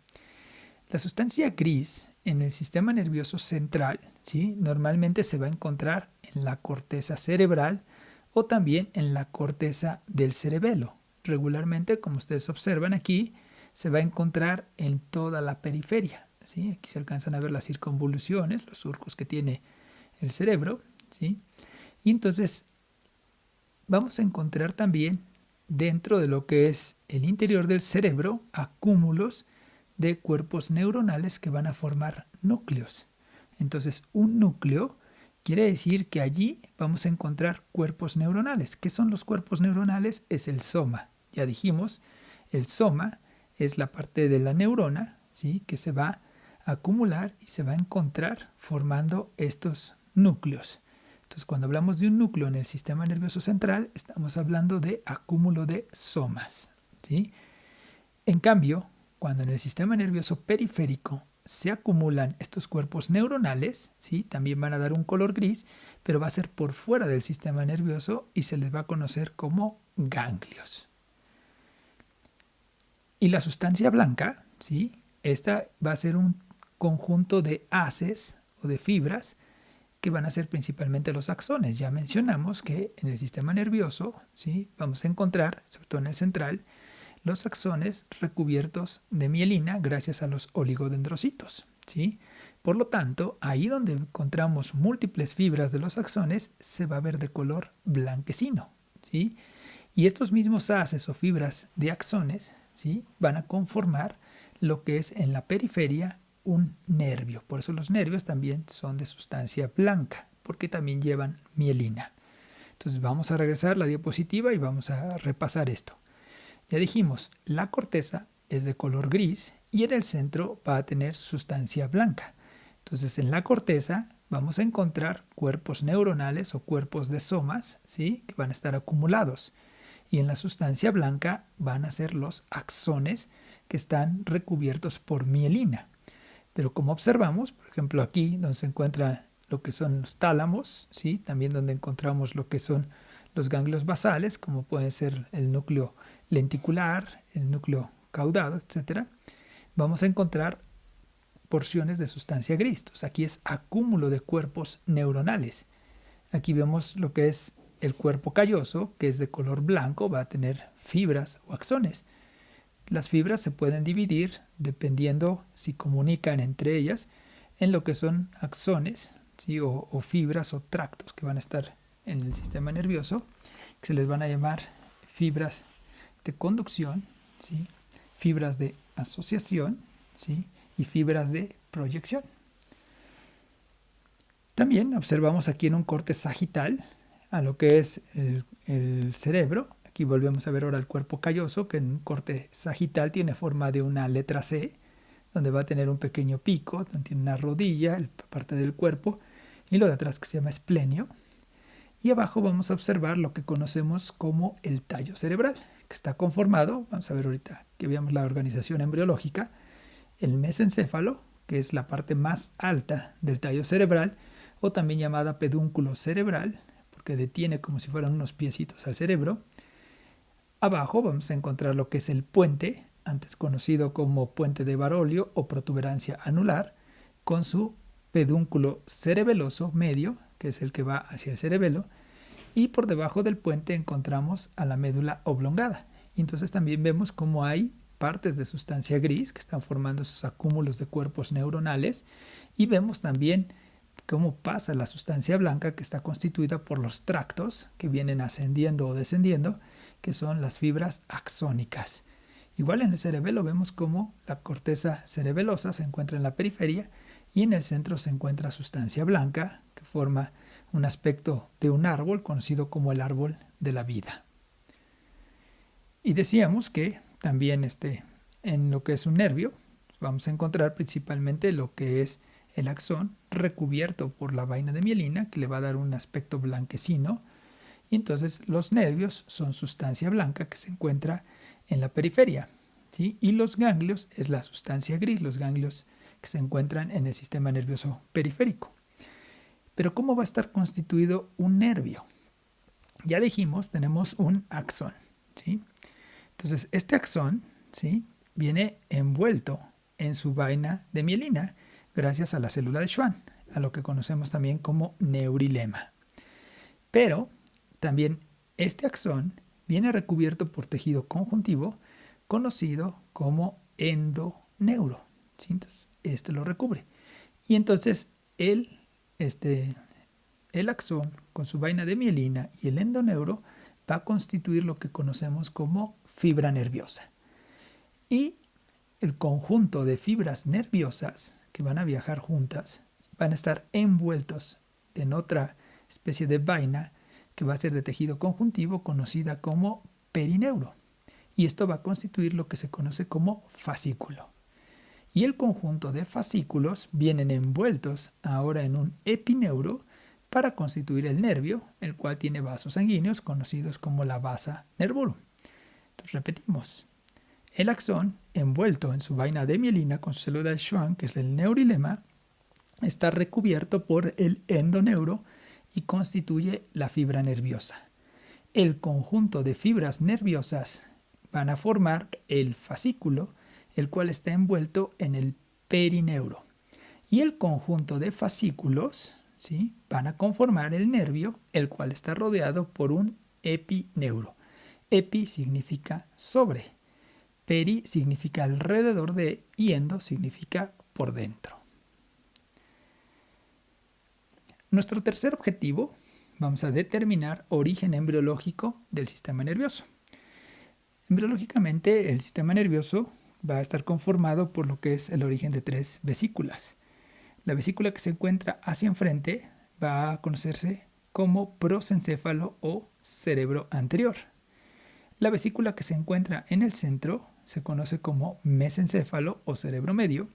La sustancia gris en el sistema nervioso central, ¿sí?, normalmente se va a encontrar en la corteza cerebral o también en la corteza del cerebelo. Regularmente, como ustedes observan aquí, se va a encontrar en toda la periferia, ¿sí? Aquí se alcanzan a ver las circunvoluciones, los surcos que tiene el cerebro, ¿sí? Y entonces vamos a encontrar también dentro de lo que es el interior del cerebro acúmulos de cuerpos neuronales que van a formar núcleos. Entonces, un núcleo quiere decir que allí vamos a encontrar cuerpos neuronales. ¿Qué son los cuerpos neuronales? Es el soma. Ya dijimos, el soma es la parte de la neurona, ¿sí?, que se va a acumular y se va a encontrar formando estos núcleos. Entonces, cuando hablamos de un núcleo en el sistema nervioso central, estamos hablando de acúmulo de somas, ¿sí? En cambio, cuando en el sistema nervioso periférico se acumulan estos cuerpos neuronales, ¿sí?, también van a dar un color gris, pero va a ser por fuera del sistema nervioso y se les va a conocer como ganglios. Y la sustancia blanca, ¿sí?, esta va a ser un conjunto de haces o de fibras que van a ser principalmente los axones. Ya mencionamos que en el sistema nervioso, ¿sí?, vamos a encontrar, sobre todo en el central, los axones recubiertos de mielina gracias a los oligodendrocitos, ¿sí? Por lo tanto, ahí donde encontramos múltiples fibras de los axones, se va a ver de color blanquecino, ¿sí? Y estos mismos haces o fibras de axones, ¿sí?, van a conformar lo que es en la periferia un nervio. Por eso los nervios también son de sustancia blanca, porque también llevan mielina. Entonces vamos a regresar la diapositiva y vamos a repasar esto. Ya dijimos, la corteza es de color gris y en el centro va a tener sustancia blanca. Entonces en la corteza vamos a encontrar cuerpos neuronales o cuerpos de somas, ¿sí?, que van a estar acumulados. Y en la sustancia blanca van a ser los axones que están recubiertos por mielina. Pero como observamos, por ejemplo aquí donde se encuentra lo que son los tálamos, ¿sí?, también donde encontramos lo que son los ganglios basales, como pueden ser el núcleo lenticular, el núcleo caudado, etc., vamos a encontrar porciones de sustancia gris. Entonces, aquí es acúmulo de cuerpos neuronales. Aquí vemos lo que es el cuerpo calloso, que es de color blanco, va a tener fibras o axones. Las fibras se pueden dividir dependiendo si comunican entre ellas en lo que son axones, ¿sí?, o fibras o tractos que van a estar en el sistema nervioso, que se les van a llamar fibras de conducción, ¿sí?, fibras de asociación, ¿sí?, y fibras de proyección. También observamos aquí en un corte sagital a lo que es el cerebro. Aquí volvemos a ver ahora el cuerpo calloso, que en un corte sagital tiene forma de una letra C, donde va a tener un pequeño pico, donde tiene una rodilla, parte del cuerpo, y lo de atrás que se llama esplenio. Y abajo vamos a observar lo que conocemos como el tallo cerebral, que está conformado, vamos a ver ahorita que veamos la organización embriológica, el mesencéfalo, que es la parte más alta del tallo cerebral, o también llamada pedúnculo cerebral, porque detiene como si fueran unos piecitos al cerebro. Abajo vamos a encontrar lo que es el puente, antes conocido como puente de Barolio o protuberancia anular, con su pedúnculo cerebeloso medio, que es el que va hacia el cerebelo, y por debajo del puente encontramos a la médula oblongada. Y entonces también vemos cómo hay partes de sustancia gris que están formando esos acúmulos de cuerpos neuronales, y vemos también cómo pasa la sustancia blanca que está constituida por los tractos que vienen ascendiendo o descendiendo, que son las fibras axónicas. Igual en el cerebelo vemos cómo la corteza cerebelosa se encuentra en la periferia y en el centro se encuentra sustancia blanca que forma un aspecto de un árbol conocido como el árbol de la vida. Y decíamos que también en lo que es un nervio vamos a encontrar principalmente lo que es el axón recubierto por la vaina de mielina, que le va a dar un aspecto blanquecino, y entonces los nervios son sustancia blanca que se encuentra en la periferia, ¿sí? Y los ganglios es la sustancia gris, los ganglios que se encuentran en el sistema nervioso periférico. Pero ¿cómo va a estar constituido un nervio? Ya dijimos, tenemos un axón, ¿sí? Entonces, este axón, ¿sí?, viene envuelto en su vaina de mielina gracias a la célula de Schwann, a lo que conocemos también como neurilema. Pero también este axón viene recubierto por tejido conjuntivo conocido como endoneuro, ¿sí? Entonces, este lo recubre. Y entonces el axón con su vaina de mielina y el endoneuro va a constituir lo que conocemos como fibra nerviosa. Y el conjunto de fibras nerviosas que van a viajar juntas van a estar envueltos en otra especie de vaina que va a ser de tejido conjuntivo conocida como perineuro. Y esto va a constituir lo que se conoce como fascículo. Y el conjunto de fascículos vienen envueltos ahora en un epineuro para constituir el nervio, el cual tiene vasos sanguíneos conocidos como la vasa nervorum. Entonces repetimos. El axón, envuelto en su vaina de mielina con su célula de Schwann, que es el neurilema, está recubierto por el endoneuro y constituye la fibra nerviosa. El conjunto de fibras nerviosas van a formar el fascículo, el cual está envuelto en el perineuro. Y el conjunto de fascículos, ¿sí?, van a conformar el nervio, el cual está rodeado por un epineuro. Epi significa sobre, peri significa alrededor de y endo significa por dentro. Nuestro tercer objetivo, vamos a determinar origen embriológico del sistema nervioso. Embriológicamente, el sistema nervioso va a estar conformado por lo que es el origen de 3 vesículas. La vesícula que se encuentra hacia enfrente va a conocerse como prosencéfalo o cerebro anterior. La vesícula que se encuentra en el centro se conoce como mesencéfalo o cerebro medio,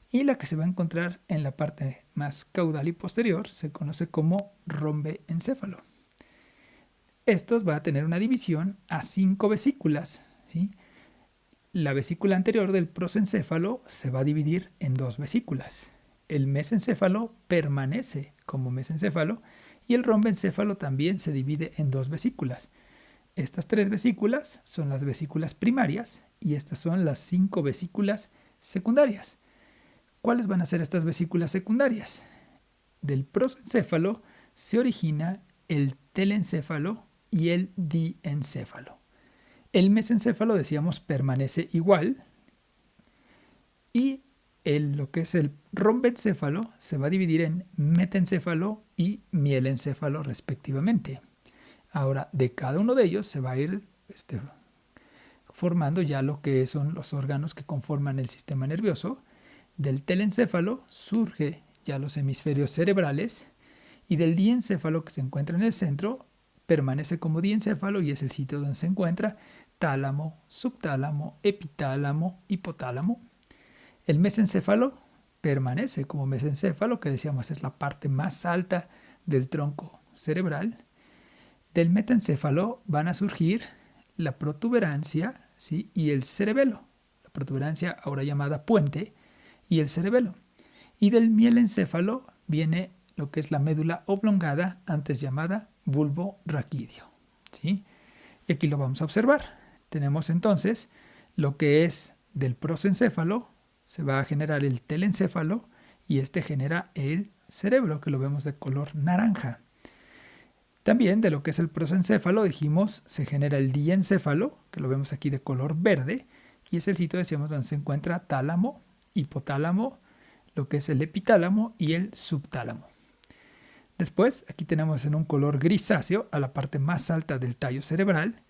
y la que se va a encontrar en la parte más caudal y posterior se conoce como rombeencéfalo. Estos va a tener una división a 5 vesículas, ¿sí? La vesícula anterior del prosencéfalo se va a dividir en 2 vesículas. El mesencéfalo permanece como mesencéfalo y el rombencéfalo también se divide en 2 vesículas. Estas 3 vesículas son las vesículas primarias y estas son las 5 vesículas secundarias. ¿Cuáles van a ser estas vesículas secundarias? Del prosencéfalo se origina el telencéfalo y el diencéfalo. El mesencéfalo, decíamos, permanece igual y lo que es el rombencéfalo se va a dividir en metencéfalo y mielencéfalo respectivamente. Ahora, de cada uno de ellos se va a ir formando ya lo que son los órganos que conforman el sistema nervioso. Del telencéfalo surge ya los hemisferios cerebrales y del diencéfalo, que se encuentra en el centro, permanece como diencéfalo y es el sitio donde se encuentra tálamo, subtálamo, epitálamo, hipotálamo. El mesencéfalo permanece como mesencéfalo, que decíamos es la parte más alta del tronco cerebral. Del metencéfalo van a surgir la protuberancia, ¿sí?, y el cerebelo. La protuberancia, ahora llamada puente, y el cerebelo. Y del mielencéfalo viene lo que es la médula oblongada, antes llamada bulbo raquídeo, ¿sí? Y aquí lo vamos a observar. Tenemos entonces lo que es del prosencéfalo, se va a generar el telencéfalo y este genera el cerebro, que lo vemos de color naranja. También de lo que es el prosencéfalo, dijimos, se genera el diencéfalo, que lo vemos aquí de color verde, y es el sitio, decíamos, donde se encuentra tálamo, hipotálamo, lo que es el epitálamo y el subtálamo. Después, aquí tenemos en un color grisáceo a la parte más alta del tallo cerebral,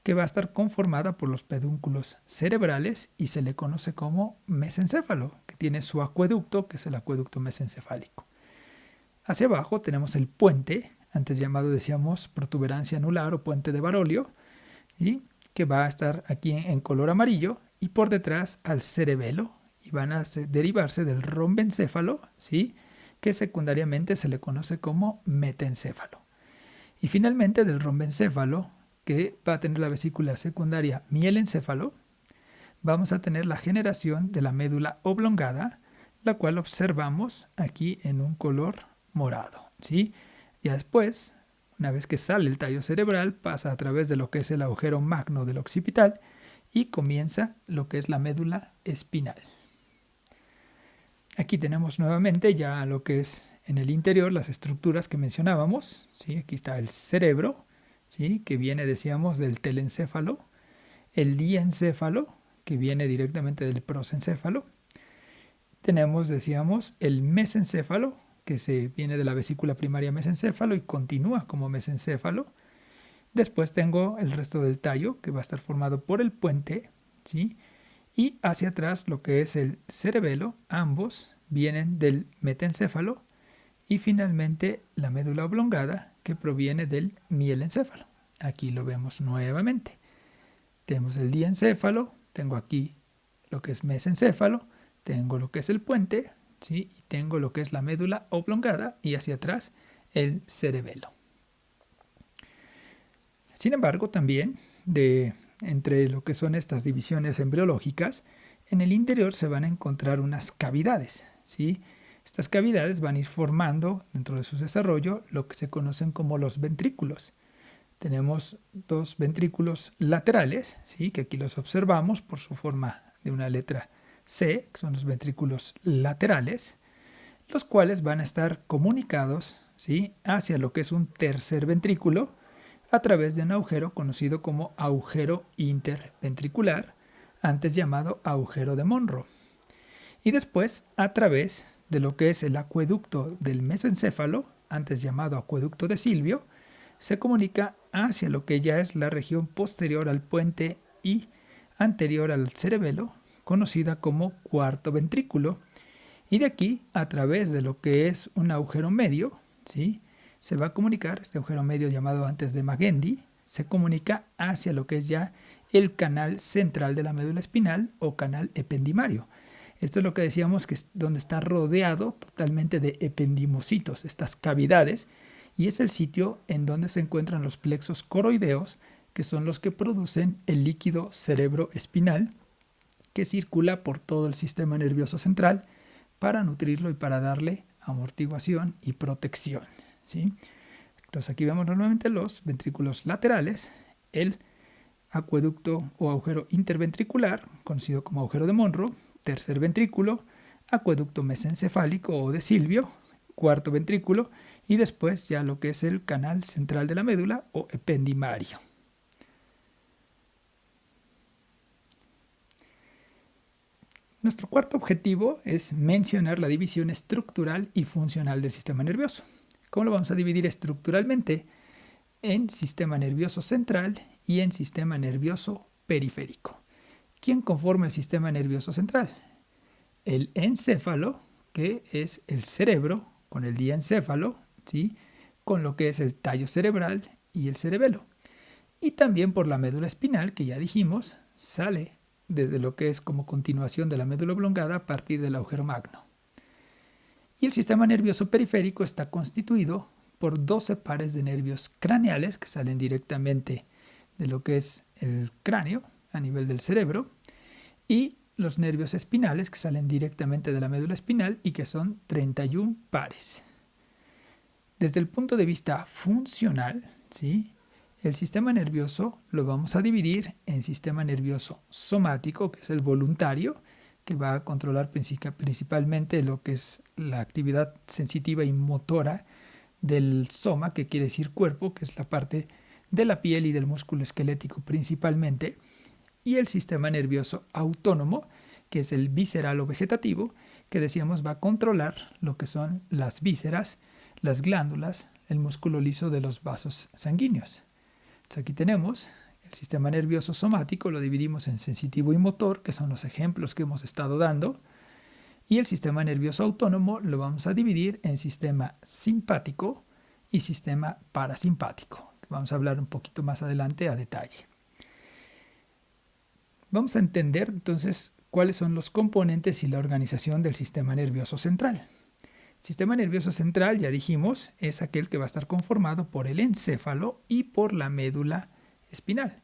que va a estar conformada por los pedúnculos cerebrales y se le conoce como mesencéfalo, que tiene su acueducto, que es el acueducto mesencefálico. Hacia abajo tenemos el puente, antes llamado, decíamos, protuberancia anular o puente de Barolio, ¿sí?, que va a estar aquí en color amarillo, y por detrás al cerebelo y van a derivarse del rombencéfalo, ¿sí? Que secundariamente se le conoce como metencéfalo. Y finalmente del rombencéfalo, que va a tener la vesícula secundaria mielencéfalo, vamos a tener la generación de la médula oblongada, la cual observamos aquí en un color morado, ¿sí? Ya después, una vez que sale el tallo cerebral, pasa a través de lo que es el agujero magno del occipital y comienza lo que es la médula espinal. Aquí tenemos nuevamente ya lo que es en el interior las estructuras que mencionábamos, ¿sí? Aquí está el cerebro, ¿sí? Que viene, decíamos, del telencéfalo, el diencéfalo, que viene directamente del prosencéfalo. Tenemos, decíamos, el mesencéfalo, que viene de la vesícula primaria mesencéfalo y continúa como mesencéfalo. Después tengo el resto del tallo, que va a estar formado por el puente, ¿sí? Y hacia atrás lo que es el cerebelo, ambos vienen del metencéfalo. Y finalmente la médula oblongada, que proviene del mielencéfalo. Aquí lo vemos nuevamente. Tenemos el diencéfalo, tengo aquí lo que es mesencéfalo, tengo lo que es el puente, ¿sí? Y tengo lo que es la médula oblongada y hacia atrás el cerebelo. Sin embargo, también entre lo que son estas divisiones embriológicas, en el interior se van a encontrar unas cavidades, ¿sí? Estas cavidades van a ir formando dentro de su desarrollo lo que se conocen como los ventrículos. Tenemos dos ventrículos laterales, ¿sí? Que aquí los observamos por su forma de una letra C, que son los ventrículos laterales, los cuales van a estar comunicados, ¿sí? Hacia lo que es un tercer ventrículo a través de un agujero conocido como agujero interventricular, antes llamado agujero de Monro. Y después a través de lo que es el acueducto del mesencéfalo, antes llamado acueducto de Silvio, se comunica hacia lo que ya es la región posterior al puente y anterior al cerebelo, conocida como cuarto ventrículo, y de aquí, a través de lo que es un agujero medio, ¿sí? Se va a comunicar, este agujero medio llamado antes de Magendie, se comunica hacia lo que es ya el canal central de la médula espinal o canal ependimario. Esto es lo que decíamos que es donde está rodeado totalmente de ependimocitos, estas cavidades, y es el sitio en donde se encuentran los plexos coroideos, que son los que producen el líquido cerebroespinal que circula por todo el sistema nervioso central para nutrirlo y para darle amortiguación y protección, ¿sí? Entonces aquí vemos normalmente los ventrículos laterales, el acueducto o agujero interventricular, conocido como agujero de Monro, tercer ventrículo, acueducto mesencefálico o de Silvio, cuarto ventrículo, y después ya lo que es el canal central de la médula o ependimario. Nuestro cuarto objetivo es mencionar la división estructural y funcional del sistema nervioso. ¿Cómo lo vamos a dividir estructuralmente? En sistema nervioso central y en sistema nervioso periférico. ¿Quién conforma el sistema nervioso central? El encéfalo, que es el cerebro, con el diencéfalo, ¿sí? Con lo que es el tallo cerebral y el cerebelo. Y también por la médula espinal, que ya dijimos, sale desde lo que es como continuación de la médula oblongada a partir del agujero magno. Y el sistema nervioso periférico está constituido por 12 pares de nervios craneales que salen directamente de lo que es el cráneo a nivel del cerebro y los nervios espinales que salen directamente de la médula espinal y que son 31 pares. Desde el punto de vista funcional, ¿sí? El sistema nervioso lo vamos a dividir en sistema nervioso somático, que es el voluntario, que va a controlar principalmente lo que es la actividad sensitiva y motora del soma, que quiere decir cuerpo, que es la parte de la piel y del músculo esquelético principalmente, y el sistema nervioso autónomo, que es el visceral o vegetativo, que decíamos va a controlar lo que son las vísceras, las glándulas, el músculo liso de los vasos sanguíneos. Entonces aquí tenemos el sistema nervioso somático, lo dividimos en sensitivo y motor, que son los ejemplos que hemos estado dando, y el sistema nervioso autónomo lo vamos a dividir en sistema simpático y sistema parasimpático. Vamos a hablar un poquito más adelante a detalle. Vamos a entender entonces cuáles son los componentes y la organización del sistema nervioso central. El sistema nervioso central, ya dijimos, es aquel que va a estar conformado por el encéfalo y por la médula espinal.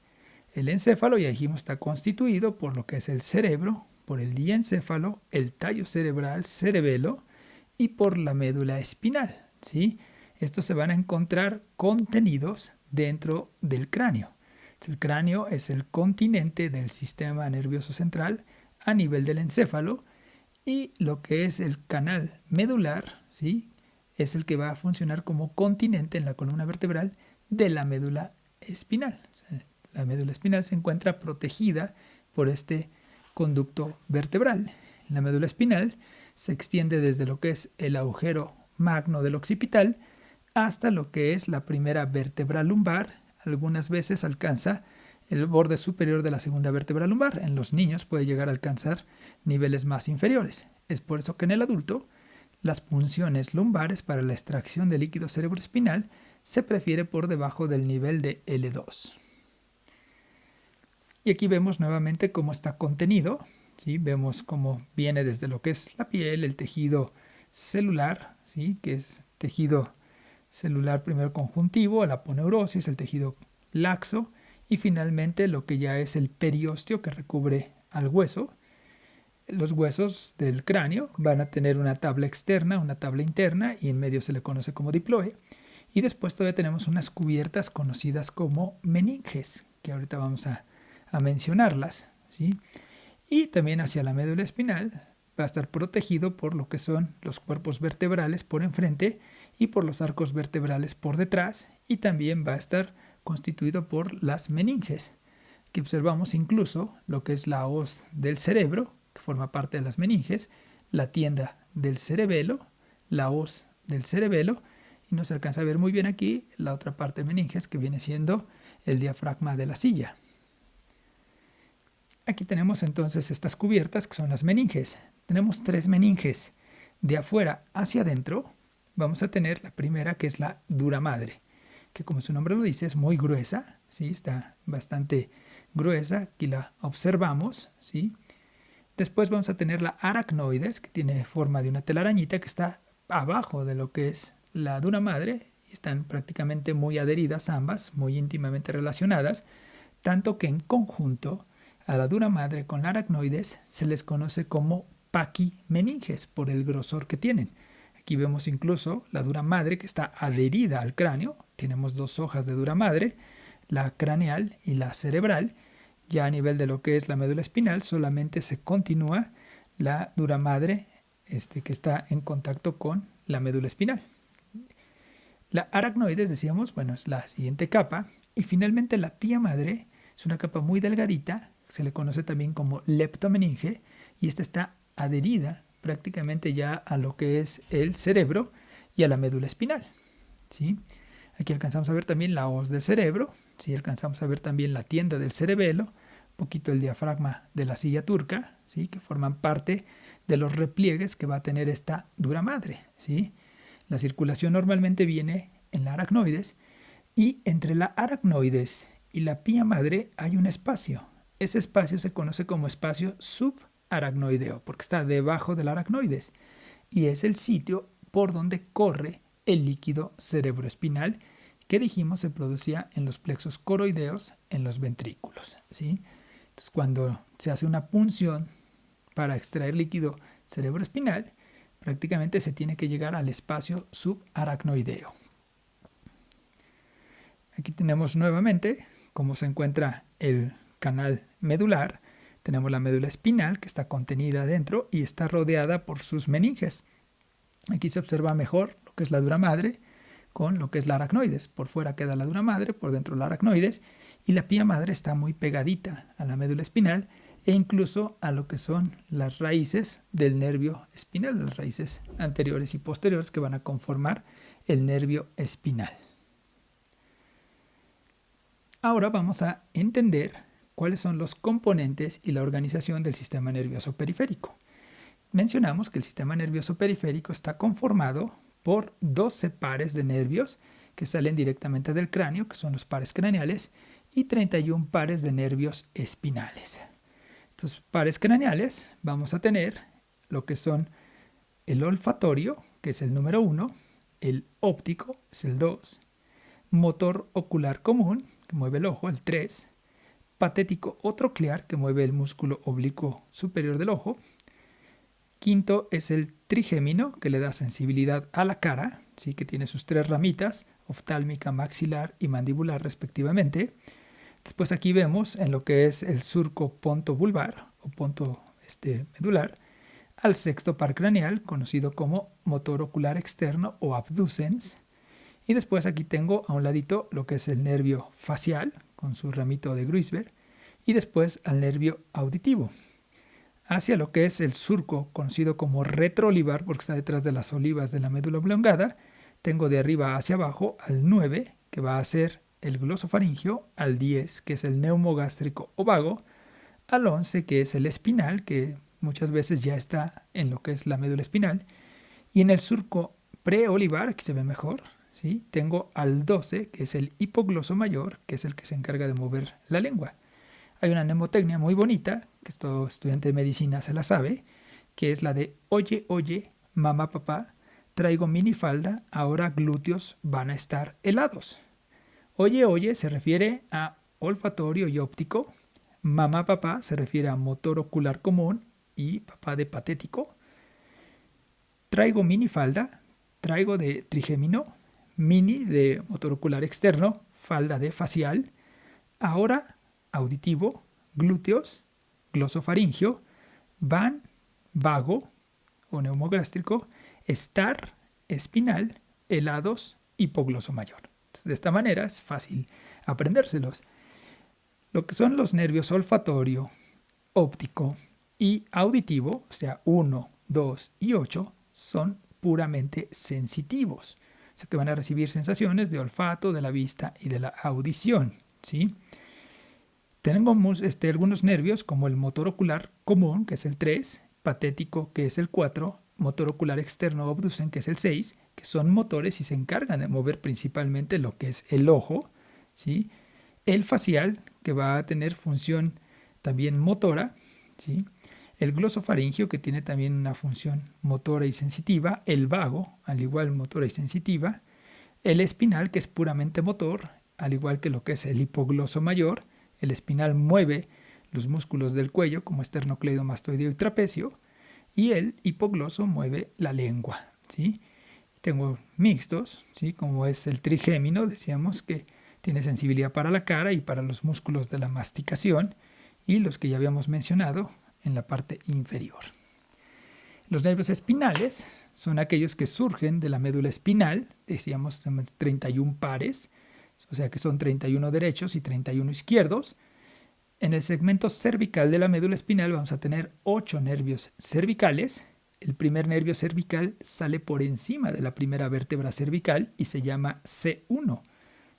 El encéfalo, ya dijimos, está constituido por lo que es el cerebro, por el diencéfalo, el tallo cerebral, cerebelo, y por la médula espinal, ¿sí? Estos se van a encontrar contenidos dentro del cráneo. El cráneo es el continente del sistema nervioso central a nivel del encéfalo, y lo que es el canal medular, ¿sí?, es el que va a funcionar como continente en la columna vertebral de la médula espinal. O sea, la médula espinal se encuentra protegida por este conducto vertebral. La médula espinal se extiende desde lo que es el agujero magno del occipital hasta lo que es la primera vértebra lumbar. Algunas veces alcanza el borde superior de la segunda vértebra lumbar. En los niños puede llegar a alcanzar niveles más inferiores. Es por eso que en el adulto las punciones lumbares para la extracción de líquido cerebroespinal se prefiere por debajo del nivel de L2. Y aquí vemos nuevamente cómo está contenido, ¿sí? Vemos cómo viene desde lo que es la piel, el tejido celular, ¿sí?, que es tejido celular primero conjuntivo, la aponeurosis, el tejido laxo, y finalmente lo que ya es el periósteo que recubre al hueso. Los huesos del cráneo van a tener una tabla externa, una tabla interna, y en medio se le conoce como diploe. Y después todavía tenemos unas cubiertas conocidas como meninges, que ahorita vamos a mencionarlas, ¿sí? Y también hacia la médula espinal va a estar protegido por lo que son los cuerpos vertebrales por enfrente y por los arcos vertebrales por detrás, y también va a estar constituido por las meninges. Aquí observamos incluso lo que es la hoz del cerebro, que forma parte de las meninges, la tienda del cerebelo, la hoz del cerebelo, y no se alcanza a ver muy bien aquí la otra parte de meninges, que viene siendo el diafragma de la silla. Aquí tenemos entonces estas cubiertas que son las meninges. Tenemos 3 meninges. De afuera hacia adentro vamos a tener la primera, que es la dura madre, que como su nombre lo dice es muy gruesa, ¿sí? Está bastante gruesa, aquí la observamos, ¿sí? Después vamos a tener la aracnoides, que tiene forma de una telarañita, que está abajo de lo que es la dura madre, y están prácticamente muy adheridas ambas, muy íntimamente relacionadas, tanto que en conjunto a la dura madre con la aracnoides se les conoce como paquimeninges por el grosor que tienen. Aquí vemos incluso la dura madre que está adherida al cráneo. Tenemos 2 hojas de dura madre, la craneal y la cerebral. Ya a nivel de lo que es la médula espinal solamente se continúa la dura madre que está en contacto con la médula espinal. La aracnoides, decíamos, bueno, es la siguiente capa. Y finalmente la pía madre es una capa muy delgadita, se le conoce también como leptomeninge, y esta está adherida prácticamente ya a lo que es el cerebro y a la médula espinal, ¿sí? Aquí alcanzamos a ver también la hoz del cerebro, ¿sí? Alcanzamos a ver también la tienda del cerebelo, un poquito el diafragma de la silla turca, ¿sí?, que forman parte de los repliegues que va a tener esta dura madre, ¿sí? La circulación normalmente viene en la aracnoides, y entre la aracnoides y la pía madre hay un espacio. Ese espacio se conoce como espacio subaracnoideo, porque está debajo del aracnoides, y es el sitio por donde corre el líquido cerebroespinal que dijimos se producía en los plexos coroideos, en los ventrículos, ¿sí? Entonces, cuando se hace una punción para extraer líquido cerebroespinal, prácticamente se tiene que llegar al espacio subaracnoideo. Aquí tenemos nuevamente cómo se encuentra el canal medular. Tenemos la médula espinal, que está contenida adentro y está rodeada por sus meninges. Aquí se observa mejor lo que es la dura madre con lo que es la aracnoides. Por fuera queda la dura madre, por dentro la aracnoides, y la pía madre está muy pegadita a la médula espinal e incluso a lo que son las raíces del nervio espinal, las raíces anteriores y posteriores que van a conformar el nervio espinal. Ahora vamos a entender cuáles son los componentes y la organización del sistema nervioso periférico. Mencionamos que el sistema nervioso periférico está conformado por 12 pares de nervios que salen directamente del cráneo, que son los pares craneales, y 31 pares de nervios espinales. estos pares craneales vamos a tener lo que son el olfatorio, que es el número 1, el óptico, es el 2, motor ocular común, que mueve el ojo, el 3, patético o troclear, que mueve el músculo oblicuo superior del ojo. Quinto es el trigémino, que le da sensibilidad a la cara, ¿sí? Que tiene sus 3 ramitas, oftálmica, maxilar y mandibular respectivamente. Después aquí vemos en lo que es el surco pontobulbar o ponto medular, al sexto par craneal, conocido como motor ocular externo o abducens. Y después aquí tengo a un ladito lo que es el nervio facial, con su ramito de Gruisberg, y después al nervio auditivo. Hacia lo que es el surco, conocido como retroolivar, porque está detrás de las olivas de la médula oblongada, tengo de arriba hacia abajo al 9, que va a ser el glosofaringio, al 10, que es el neumogástrico o vago, al 11, que es el espinal, que muchas veces ya está en lo que es la médula espinal, y en el surco preolivar, que se ve mejor, ¿sí? Tengo al 12, que es el hipogloso mayor, que es el que se encarga de mover la lengua. Hay una mnemotecnia muy bonita, que todo estudiante de medicina se la sabe, que es la de oye, oye, mamá, papá, traigo minifalda, ahora glúteos van a estar helados. Oye, oye se refiere a olfatorio y óptico. Mamá, papá se refiere a motor ocular común y papá de patético. Traigo minifalda, traigo de trigémino, mini de motor ocular externo, falda de facial. Ahora auditivo, glúteos, glosofaringio, van, vago o neumogástrico, estar, espinal, helados, hipogloso mayor. Entonces, de esta manera es fácil aprendérselos. Lo que son los nervios olfatorio, óptico y auditivo, o sea, 1, 2 y 8, son puramente sensitivos. O sea, que van a recibir sensaciones de olfato, de la vista y de la audición, ¿sí? Tenemos algunos nervios como el motor ocular común, que es el 3, patético, que es el 4, motor ocular externo o abducen, que es el 6, que son motores y se encargan de mover principalmente lo que es el ojo, ¿sí? El facial, que va a tener función también motora, ¿sí? El glosofaringio, que tiene también una función motora y sensitiva, el vago, al igual motora y sensitiva, el espinal, que es puramente motor, al igual que lo que es el hipogloso mayor. El espinal mueve los músculos del cuello, como esternocleidomastoideo y trapecio, y el hipogloso mueve la lengua, ¿sí? Tengo mixtos, ¿sí? Como es el trigémino, decíamos que tiene sensibilidad para la cara y para los músculos de la masticación, y los que ya habíamos mencionado en la parte inferior. Los nervios espinales son aquellos que surgen de la médula espinal, decíamos 31 pares, o sea que son 31 derechos y 31 izquierdos. En el segmento cervical de la médula espinal vamos a tener 8 nervios cervicales. El primer nervio cervical sale por encima de la primera vértebra cervical y se llama C1.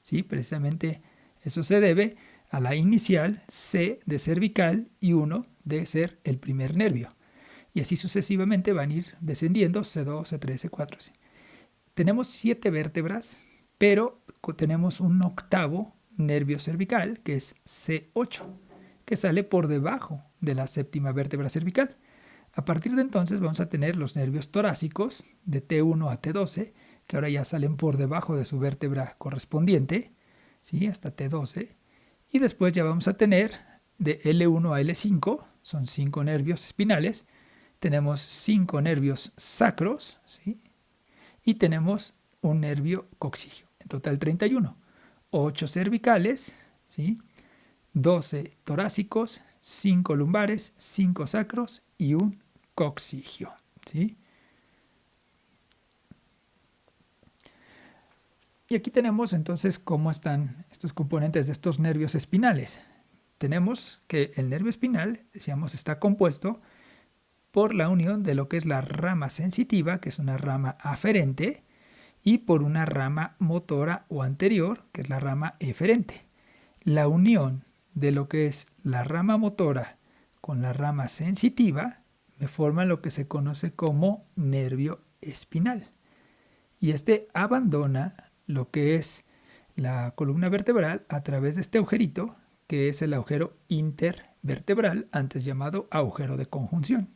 ¿Sí? Precisamente eso se debe a la inicial C de cervical y 1 de ser el primer nervio. Y así sucesivamente van a ir descendiendo C2, C3, C4. ¿Sí? Tenemos 7 vértebras, pero tenemos un octavo nervio cervical, que es C8, que sale por debajo de la séptima vértebra cervical. A partir de entonces vamos a tener los nervios torácicos de T1 a T12, que ahora ya salen por debajo de su vértebra correspondiente, ¿sí? Hasta T12. Y después ya vamos a tener de L1 a L5, son 5 nervios espinales, tenemos 5 nervios sacros, ¿sí? Y tenemos un nervio coccigio. En total 31. 8 cervicales, ¿sí? 12 torácicos, 5 lumbares, 5 sacros y un coccigio, ¿sí? Y aquí tenemos entonces cómo están estos componentes de estos nervios espinales. Tenemos que el nervio espinal, decíamos, está compuesto por la unión de lo que es la rama sensitiva, que es una rama aferente, y por una rama motora o anterior, que es la rama eferente. La unión de lo que es la rama motora con la rama sensitiva me forma lo que se conoce como nervio espinal. Y este abandona lo que es la columna vertebral a través de este agujerito, que es el agujero vertebral, antes llamado agujero de conjunción.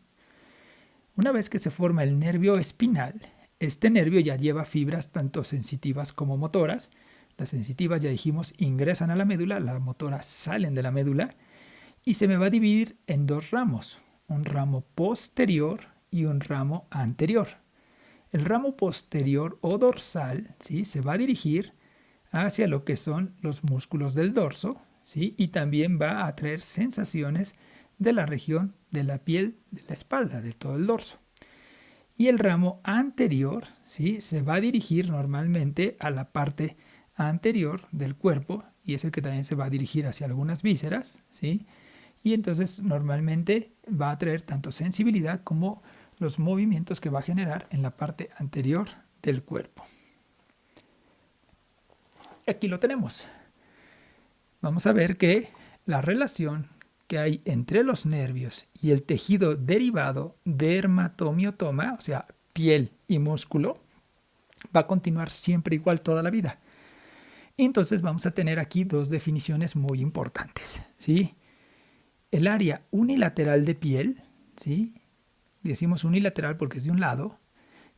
Una vez que se forma el nervio espinal, este nervio ya lleva fibras tanto sensitivas como motoras. Las sensitivas, ya dijimos, ingresan a la médula, las motoras salen de la médula y se me va a dividir en dos ramos, un ramo posterior y un ramo anterior. El ramo posterior o dorsal, ¿sí?, se va a dirigir hacia lo que son los músculos del dorso, ¿sí?, y también va a traer sensaciones de la región de la piel de la espalda, de todo el dorso. Y el ramo anterior, ¿sí?, se va a dirigir normalmente a la parte anterior del cuerpo y es el que también se va a dirigir hacia algunas vísceras, ¿sí? Y entonces normalmente va a traer tanto sensibilidad como los movimientos que va a generar en la parte anterior del cuerpo. Aquí lo tenemos. Vamos a ver que la relación que hay entre los nervios y el tejido derivado dermatomiotoma, o sea, piel y músculo, va a continuar siempre igual toda la vida. Entonces vamos a tener aquí dos definiciones muy importantes, ¿sí? El área unilateral de piel, ¿sí?, decimos unilateral porque es de un lado,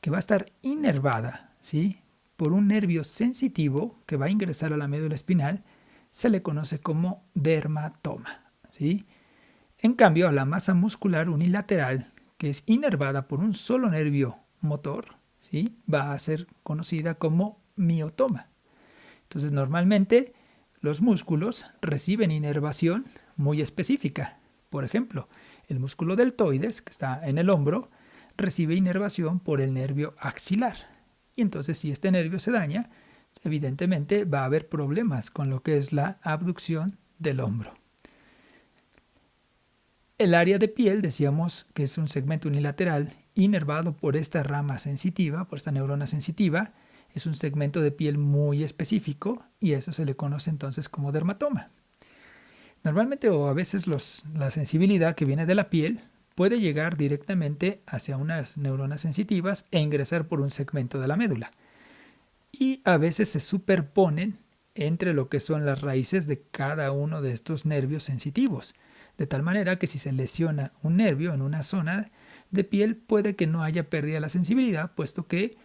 que va a estar inervada, ¿sí?, por un nervio sensitivo que va a ingresar a la médula espinal, se le conoce como dermatoma, ¿sí? En cambio, a la masa muscular unilateral, que es inervada por un solo nervio motor, ¿sí?, va a ser conocida como miotoma. Entonces, normalmente los músculos reciben inervación muy específica. Por ejemplo, el músculo deltoides, que está en el hombro, recibe inervación por el nervio axilar. Y entonces, si este nervio se daña, evidentemente va a haber problemas con lo que es la abducción del hombro. El área de piel, decíamos que es un segmento unilateral inervado por esta rama sensitiva, por esta neurona sensitiva. Es un segmento de piel muy específico y eso se le conoce entonces como dermatoma. Normalmente o a veces la sensibilidad que viene de la piel puede llegar directamente hacia unas neuronas sensitivas e ingresar por un segmento de la médula. Y a veces se superponen entre lo que son las raíces de cada uno de estos nervios sensitivos, de tal manera que si se lesiona un nervio en una zona de piel puede que no haya pérdida de la sensibilidad, puesto que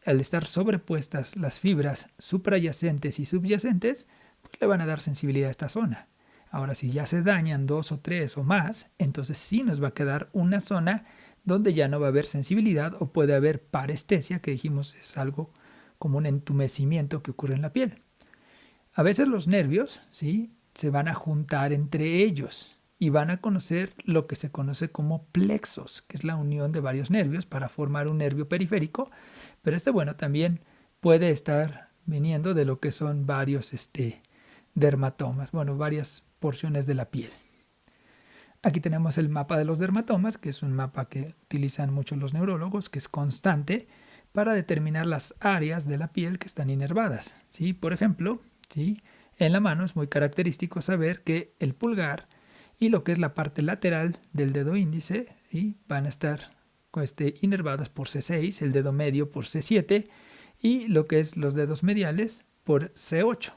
al estar sobrepuestas las fibras suprayacentes y subyacentes, pues le van a dar sensibilidad a esta zona. Ahora, si ya se dañan 2 o 3 o más, entonces sí nos va a quedar una zona donde ya no va a haber sensibilidad o puede haber parestesia, que dijimos es algo como un entumecimiento que ocurre en la piel. A veces los nervios, ¿sí?, se van a juntar entre ellos y van a conocer lo que se conoce como plexos, que es la unión de varios nervios para formar un nervio periférico, pero también puede estar viniendo de lo que son varios dermatomas, varias porciones de la piel. Aquí tenemos el mapa de los dermatomas, que es un mapa que utilizan mucho los neurólogos, que es constante para determinar las áreas de la piel que están inervadas, ¿sí? Por ejemplo, ¿sí?, en la mano es muy característico saber que el pulgar y lo que es la parte lateral del dedo índice, ¿sí?, van a estar inervadas por C6, el dedo medio por C7 y lo que es los dedos mediales por C8.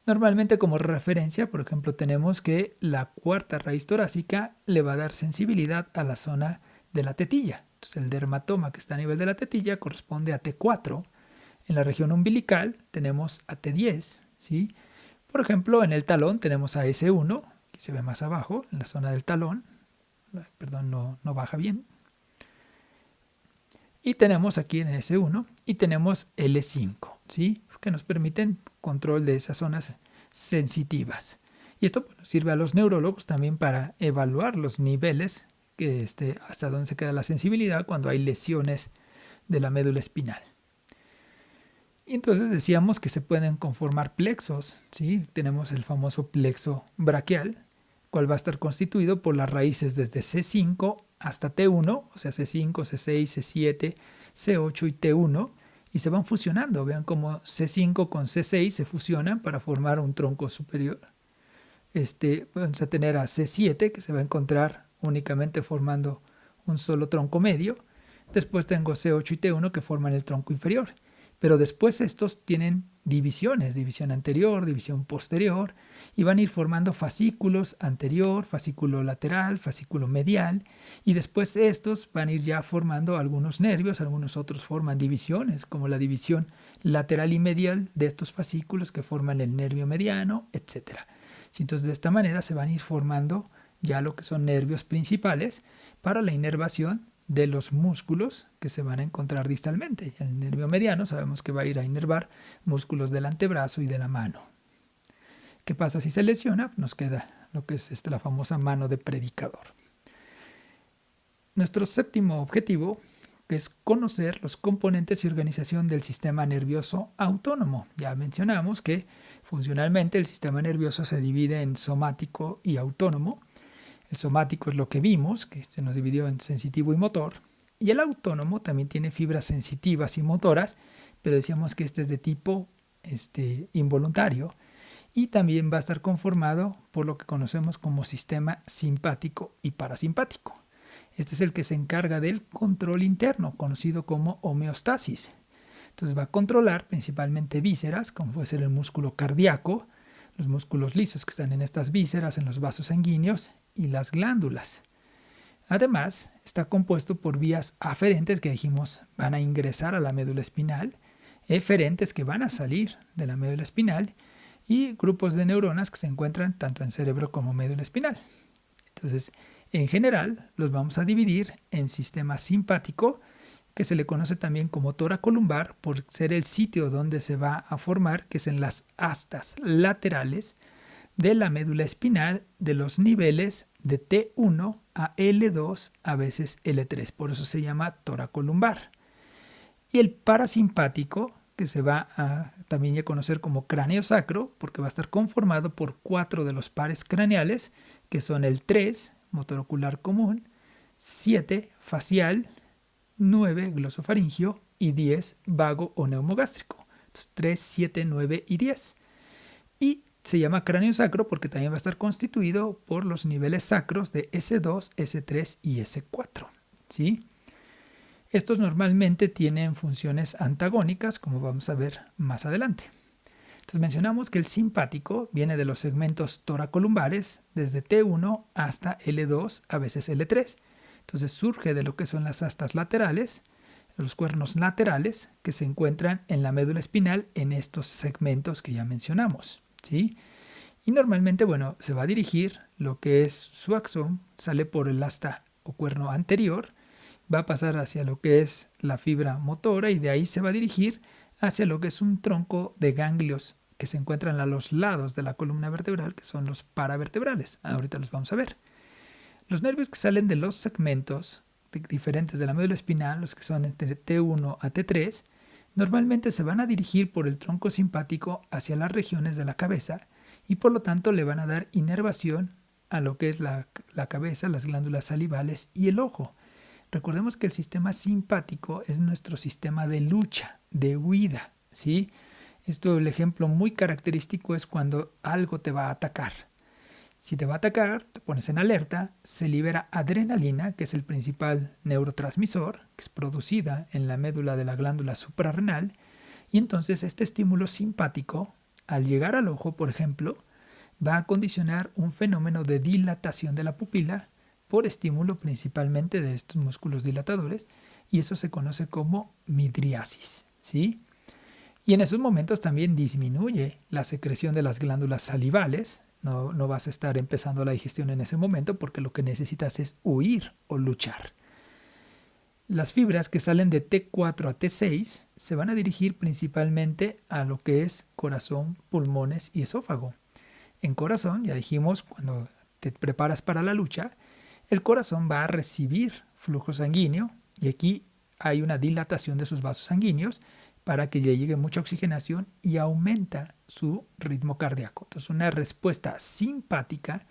Normalmente como referencia, por ejemplo, tenemos que la cuarta raíz torácica le va a dar sensibilidad a la zona de la tetilla. Entonces el dermatoma que está a nivel de la tetilla corresponde a T4. En la región umbilical tenemos a T10, ¿sí? Por ejemplo, en el talón tenemos a S1, aquí se ve más abajo, en la zona del talón. Perdón, no baja bien. Y tenemos aquí en S1 y tenemos L5, ¿sí?, que nos permiten control de esas zonas sensitivas. Y esto sirve a los neurólogos también para evaluar los niveles, hasta dónde se queda la sensibilidad cuando hay lesiones de la médula espinal. Y entonces decíamos que se pueden conformar plexos, ¿sí? Tenemos el famoso plexo braquial, cual va a estar constituido por las raíces desde C5 hasta T1, o sea, C5, C6, C7, C8 y T1, y se van fusionando. Vean cómo C5 con C6 se fusionan para formar un tronco superior. Vamos a tener a C7, que se va a encontrar únicamente formando un solo tronco medio. Después tengo C8 y T1 que forman el tronco inferior. Pero después estos tienen divisiones, división anterior, división posterior, y van a ir formando fascículos anterior, fascículo lateral, fascículo medial, y después estos van a ir ya formando algunos nervios, algunos otros forman divisiones, como la división lateral y medial de estos fascículos que forman el nervio mediano, etc. Entonces de esta manera se van a ir formando ya lo que son nervios principales para la inervación de los músculos que se van a encontrar distalmente. El nervio mediano sabemos que va a ir a inervar músculos del antebrazo y de la mano. ¿Qué pasa si se lesiona? Nos queda lo que es la famosa mano de predicador. Nuestro séptimo objetivo es conocer los componentes y organización del sistema nervioso autónomo. Ya mencionamos que funcionalmente el sistema nervioso se divide en somático y autónomo. El somático es lo que vimos, que se nos dividió en sensitivo y motor. Y el autónomo también tiene fibras sensitivas y motoras, pero decíamos que este es de tipo involuntario. Y también va a estar conformado por lo que conocemos como sistema simpático y parasimpático. Este es el que se encarga del control interno, conocido como homeostasis. Entonces va a controlar principalmente vísceras, como puede ser el músculo cardíaco, los músculos lisos que están en estas vísceras, en los vasos sanguíneos y las glándulas. Además, está compuesto por vías aferentes que dijimos van a ingresar a la médula espinal, eferentes que van a salir de la médula espinal y grupos de neuronas que se encuentran tanto en cerebro como médula espinal. Entonces, en general, los vamos a dividir en sistema simpático, que se le conoce también como toracolumbar por ser el sitio donde se va a formar, que es en las astas laterales de la médula espinal de los niveles de T1 a L2, a veces L3, por eso se llama toracolumbar. Y el parasimpático, que se va a también a conocer como cráneo sacro, porque va a estar conformado por 4 de los pares craneales, que son el 3, motor ocular común, 7, facial, 9, glosofaringio y 10, vago o neumogástrico. Entonces 3, 7, 9 y 10. Y se llama cráneo sacro porque también va a estar constituido por los niveles sacros de S2, S3 y S4. ¿Sí? Estos normalmente tienen funciones antagónicas, como vamos a ver más adelante. Entonces mencionamos que el simpático viene de los segmentos toracolumbares desde T1 hasta L2, a veces L3. Entonces surge de lo que son las astas laterales, los cuernos laterales que se encuentran en la médula espinal en estos segmentos que ya mencionamos, ¿sí? Y normalmente, se va a dirigir lo que es su axón, sale por el asta o cuerno anterior, va a pasar hacia lo que es la fibra motora y de ahí se va a dirigir hacia lo que es un tronco de ganglios que se encuentran a los lados de la columna vertebral, que son los paravertebrales. Ahorita los vamos a ver. Los nervios que salen de los segmentos diferentes de la médula espinal, los que son entre T1 a T3, normalmente se van a dirigir por el tronco simpático hacia las regiones de la cabeza y por lo tanto le van a dar inervación a lo que es la cabeza, las glándulas salivales y el ojo. Recordemos que el sistema simpático es nuestro sistema de lucha, de huida, ¿sí? El ejemplo muy característico es cuando algo te va a atacar. Si te va a atacar, te pones en alerta, se libera adrenalina, que es el principal neurotransmisor, que es producida en la médula de la glándula suprarrenal, y entonces este estímulo simpático, al llegar al ojo, por ejemplo, va a condicionar un fenómeno de dilatación de la pupila por estímulo principalmente de estos músculos dilatadores, y eso se conoce como midriasis, ¿sí? Y en esos momentos también disminuye la secreción de las glándulas salivales. No vas a estar empezando la digestión en ese momento porque lo que necesitas es huir o luchar. Las fibras que salen de T4 a T6 se van a dirigir principalmente a lo que es corazón, pulmones y esófago. En corazón, ya dijimos, cuando te preparas para la lucha, el corazón va a recibir flujo sanguíneo y aquí hay una dilatación de sus vasos sanguíneos para que le llegue mucha oxigenación y aumenta su ritmo cardíaco. Entonces, una respuesta simpática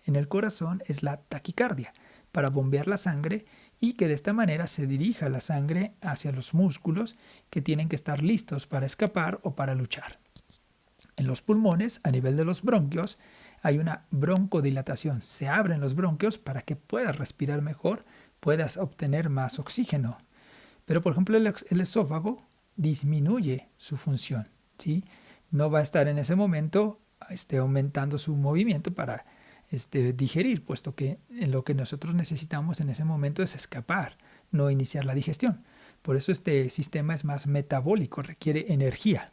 en el corazón es la taquicardia, para bombear la sangre y que de esta manera se dirija la sangre hacia los músculos que tienen que estar listos para escapar o para luchar. En los pulmones, a nivel de los bronquios, hay una broncodilatación. Se abren los bronquios para que puedas respirar mejor, puedas obtener más oxígeno. Pero, por ejemplo, el esófago disminuye su función, ¿sí? no va a estar en ese momento aumentando su movimiento para digerir, puesto que lo que nosotros necesitamos en ese momento es escapar, no iniciar la digestión. Por eso este sistema es más metabólico, requiere energía.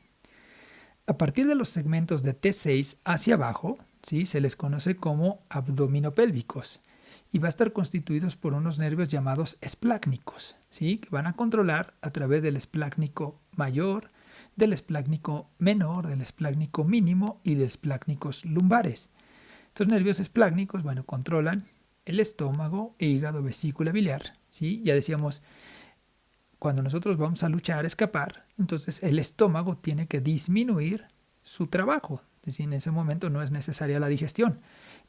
A partir de los segmentos de T6 hacia abajo, ¿sí?, se les conoce como abdominopélvicos y va a estar constituidos por unos nervios llamados esplácnicos, ¿sí?, que van a controlar a través del esplácnico mayor, del esplácnico menor, del esplácnico mínimo y de esplácnicos lumbares. Estos nervios esplácnicos, bueno, controlan el estómago, hígado, vesícula biliar, ¿sí? Ya decíamos, cuando nosotros vamos a luchar, a escapar, entonces el estómago tiene que disminuir su trabajo. Es decir, en ese momento no es necesaria la digestión,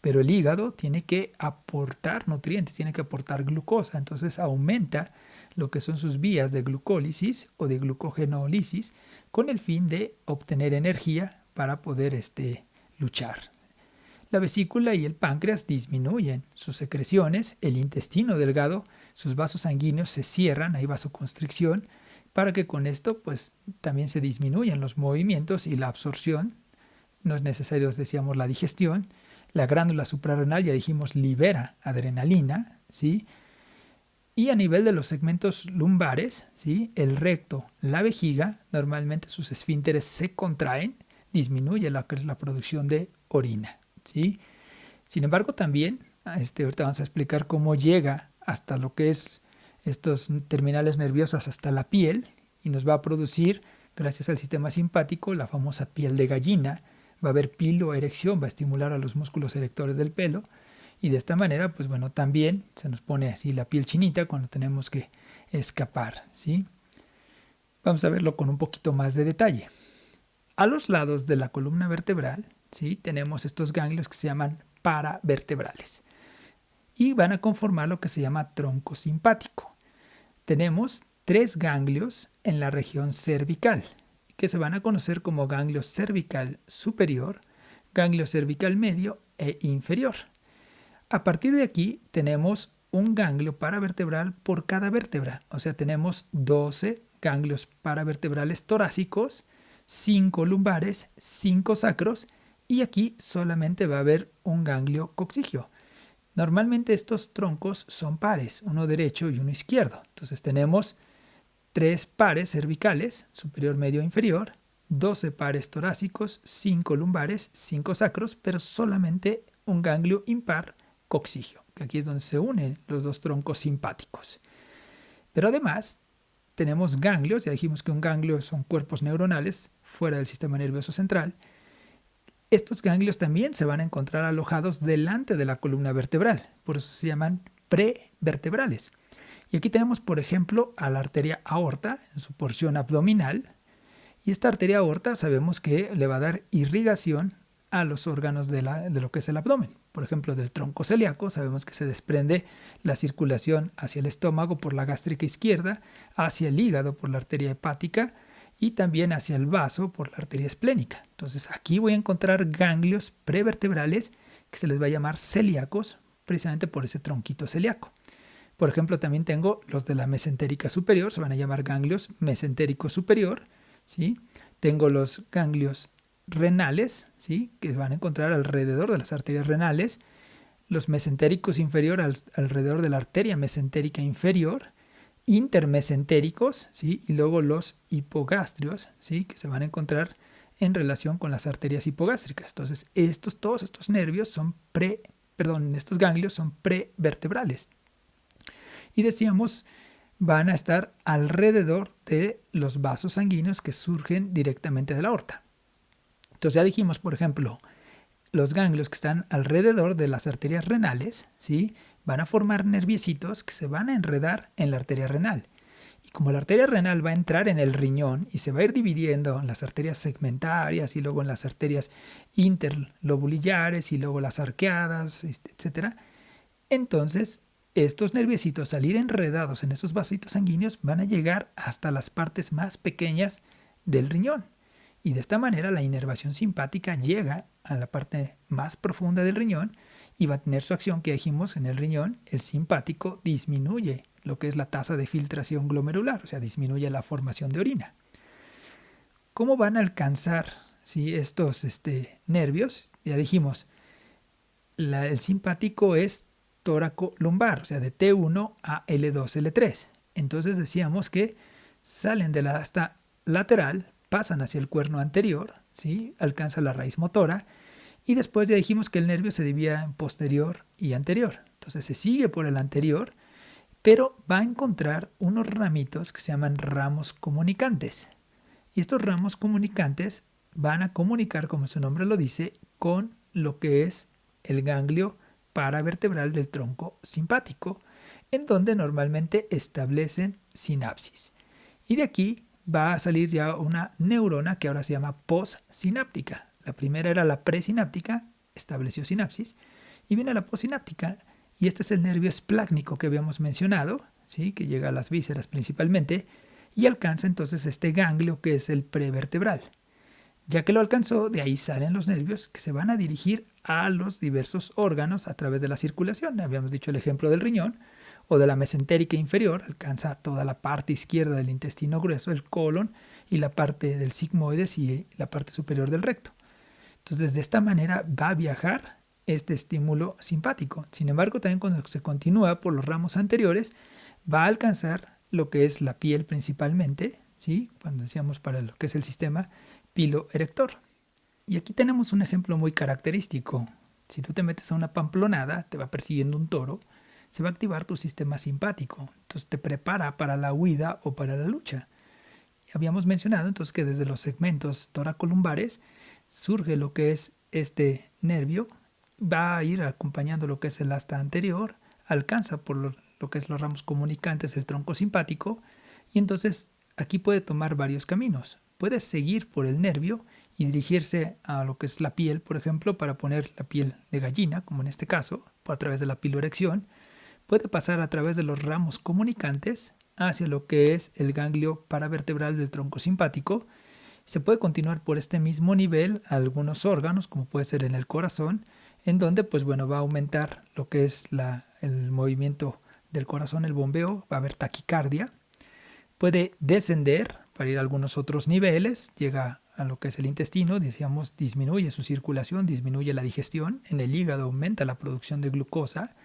pero el hígado tiene que aportar nutrientes, tiene que aportar glucosa, entonces aumenta lo que son sus vías de glucólisis o de glucogenólisis con el fin de obtener energía para poder luchar. La vesícula y el páncreas disminuyen sus secreciones, el intestino delgado, sus vasos sanguíneos se cierran, hay vasoconstricción, para que con esto pues también se disminuyan los movimientos y la absorción. No es necesario, decíamos, la digestión. La glándula suprarrenal, ya dijimos, libera adrenalina, ¿sí? Y a nivel de los segmentos lumbares, ¿sí?, el recto, la vejiga, normalmente sus esfínteres se contraen, disminuye la producción de orina, ¿sí? Sin embargo, también, ahorita vamos a explicar cómo llega hasta lo que es estos terminales nerviosas, hasta la piel, y nos va a producir, gracias al sistema simpático, la famosa piel de gallina. Va a haber piloerección, va a estimular a los músculos erectores del pelo, y de esta manera, pues bueno, también se nos pone así la piel chinita cuando tenemos que escapar, ¿sí? Vamos a verlo con un poquito más de detalle. A los lados de la columna vertebral, ¿sí?, tenemos estos ganglios que se llaman paravertebrales y van a conformar lo que se llama tronco simpático. Tenemos 3 ganglios en la región cervical, que se van a conocer como ganglio cervical superior, ganglio cervical medio e inferior. A partir de aquí tenemos un ganglio paravertebral por cada vértebra, o sea, tenemos 12 ganglios paravertebrales torácicos, 5 lumbares, 5 sacros, y aquí solamente va a haber un ganglio coccígeo. Normalmente estos troncos son pares, uno derecho y uno izquierdo. Entonces tenemos 3 pares cervicales, superior, medio e inferior, 12 pares torácicos, 5 lumbares, 5 sacros, pero solamente un ganglio impar coccígeo, que aquí es donde se unen los dos troncos simpáticos. Pero además tenemos ganglios, ya dijimos que un ganglio son cuerpos neuronales fuera del sistema nervioso central. Estos ganglios también se van a encontrar alojados delante de la columna vertebral, por eso se llaman prevertebrales. Y aquí tenemos, por ejemplo, a la arteria aorta en su porción abdominal. Y esta arteria aorta sabemos que le va a dar irrigación a los órganos de lo que es el abdomen. Por ejemplo, del tronco celíaco sabemos que se desprende la circulación hacia el estómago por la gástrica izquierda, hacia el hígado por la arteria hepática y también hacia el vaso por la arteria esplénica. Entonces aquí voy a encontrar ganglios prevertebrales que se les va a llamar celíacos, precisamente por ese tronquito celíaco. Por ejemplo, también tengo los de la mesentérica superior, se van a llamar ganglios mesentérico superior, ¿sí? Tengo los ganglios renales, ¿sí?, que van a encontrar alrededor de las arterias renales, los mesentéricos inferior alrededor de la arteria mesentérica inferior, intermesentéricos, ¿sí?, y luego los hipogástrios, ¿sí?, que se van a encontrar en relación con las arterias hipogástricas. Entonces, todos estos nervios son estos ganglios son prevertebrales. Y decíamos, van a estar alrededor de los vasos sanguíneos que surgen directamente de la aorta. Entonces ya dijimos, por ejemplo, los ganglios que están alrededor de las arterias renales, ¿sí?, van a formar nerviecitos que se van a enredar en la arteria renal. Y como la arteria renal va a entrar en el riñón y se va a ir dividiendo en las arterias segmentarias y luego en las arterias interlobulillares y luego las arqueadas, etc., entonces estos nerviecitos, al ir enredados en esos vasitos sanguíneos, van a llegar hasta las partes más pequeñas del riñón. Y de esta manera la inervación simpática llega a la parte más profunda del riñón y va a tener su acción, que dijimos, en el riñón. El simpático disminuye lo que es la tasa de filtración glomerular, o sea, disminuye la formación de orina. ¿Cómo van a alcanzar ¿sí? Estos nervios, ya dijimos, el simpático es tóraco-lumbar, o sea, de T1 a L2, L3. Entonces decíamos que salen de la asta lateral, pasan hacia el cuerno anterior, ¿sí? Alcanza la raíz motora, y después ya dijimos que el nervio se divide en posterior y anterior. Entonces se sigue por el anterior, pero va a encontrar unos ramitos que se llaman ramos comunicantes. Y estos ramos comunicantes van a comunicar, como su nombre lo dice, con lo que es el ganglio paravertebral del tronco simpático, en donde normalmente establecen sinapsis. Y de aquí va a salir ya una neurona que ahora se llama postsináptica. La primera era la presináptica, estableció sinapsis, y viene la postsináptica, y este es el nervio esplácnico que habíamos mencionado, ¿sí? Que llega a las vísceras principalmente, y alcanza entonces este ganglio que es el prevertebral. Ya que lo alcanzó, de ahí salen los nervios que se van a dirigir a los diversos órganos a través de la circulación. Habíamos dicho el ejemplo del riñón o de la mesentérica inferior, alcanza toda la parte izquierda del intestino grueso, el colon, y la parte del sigmoides y la parte superior del recto. Entonces, de esta manera va a viajar este estímulo simpático. Sin embargo, también cuando se continúa por los ramos anteriores, va a alcanzar lo que es la piel principalmente, ¿sí? Cuando decíamos para lo que es el sistema piloerector. Y aquí tenemos un ejemplo muy característico. Si tú te metes a una pamplonada, te va persiguiendo un toro, se va a activar tu sistema simpático. Entonces te prepara para la huida o para la lucha. Habíamos mencionado entonces que desde los segmentos toracolumbares surge lo que es este nervio, va a ir acompañando lo que es el asta anterior, alcanza por lo que es los ramos comunicantes el tronco simpático, y entonces aquí puede tomar varios caminos. Puede seguir por el nervio y dirigirse a lo que es la piel, por ejemplo, para poner la piel de gallina, como en este caso, a través de la piloerección. Puede pasar a través de los ramos comunicantes hacia lo que es el ganglio paravertebral del tronco simpático. Se puede continuar por este mismo nivel a algunos órganos, como puede ser en el corazón, en donde pues bueno, va a aumentar lo que es el movimiento del corazón, el bombeo, va a haber taquicardia. Puede descender para ir a algunos otros niveles, llega a lo que es el intestino, decíamos, disminuye su circulación, disminuye la digestión, en el hígado aumenta la producción de glucosa.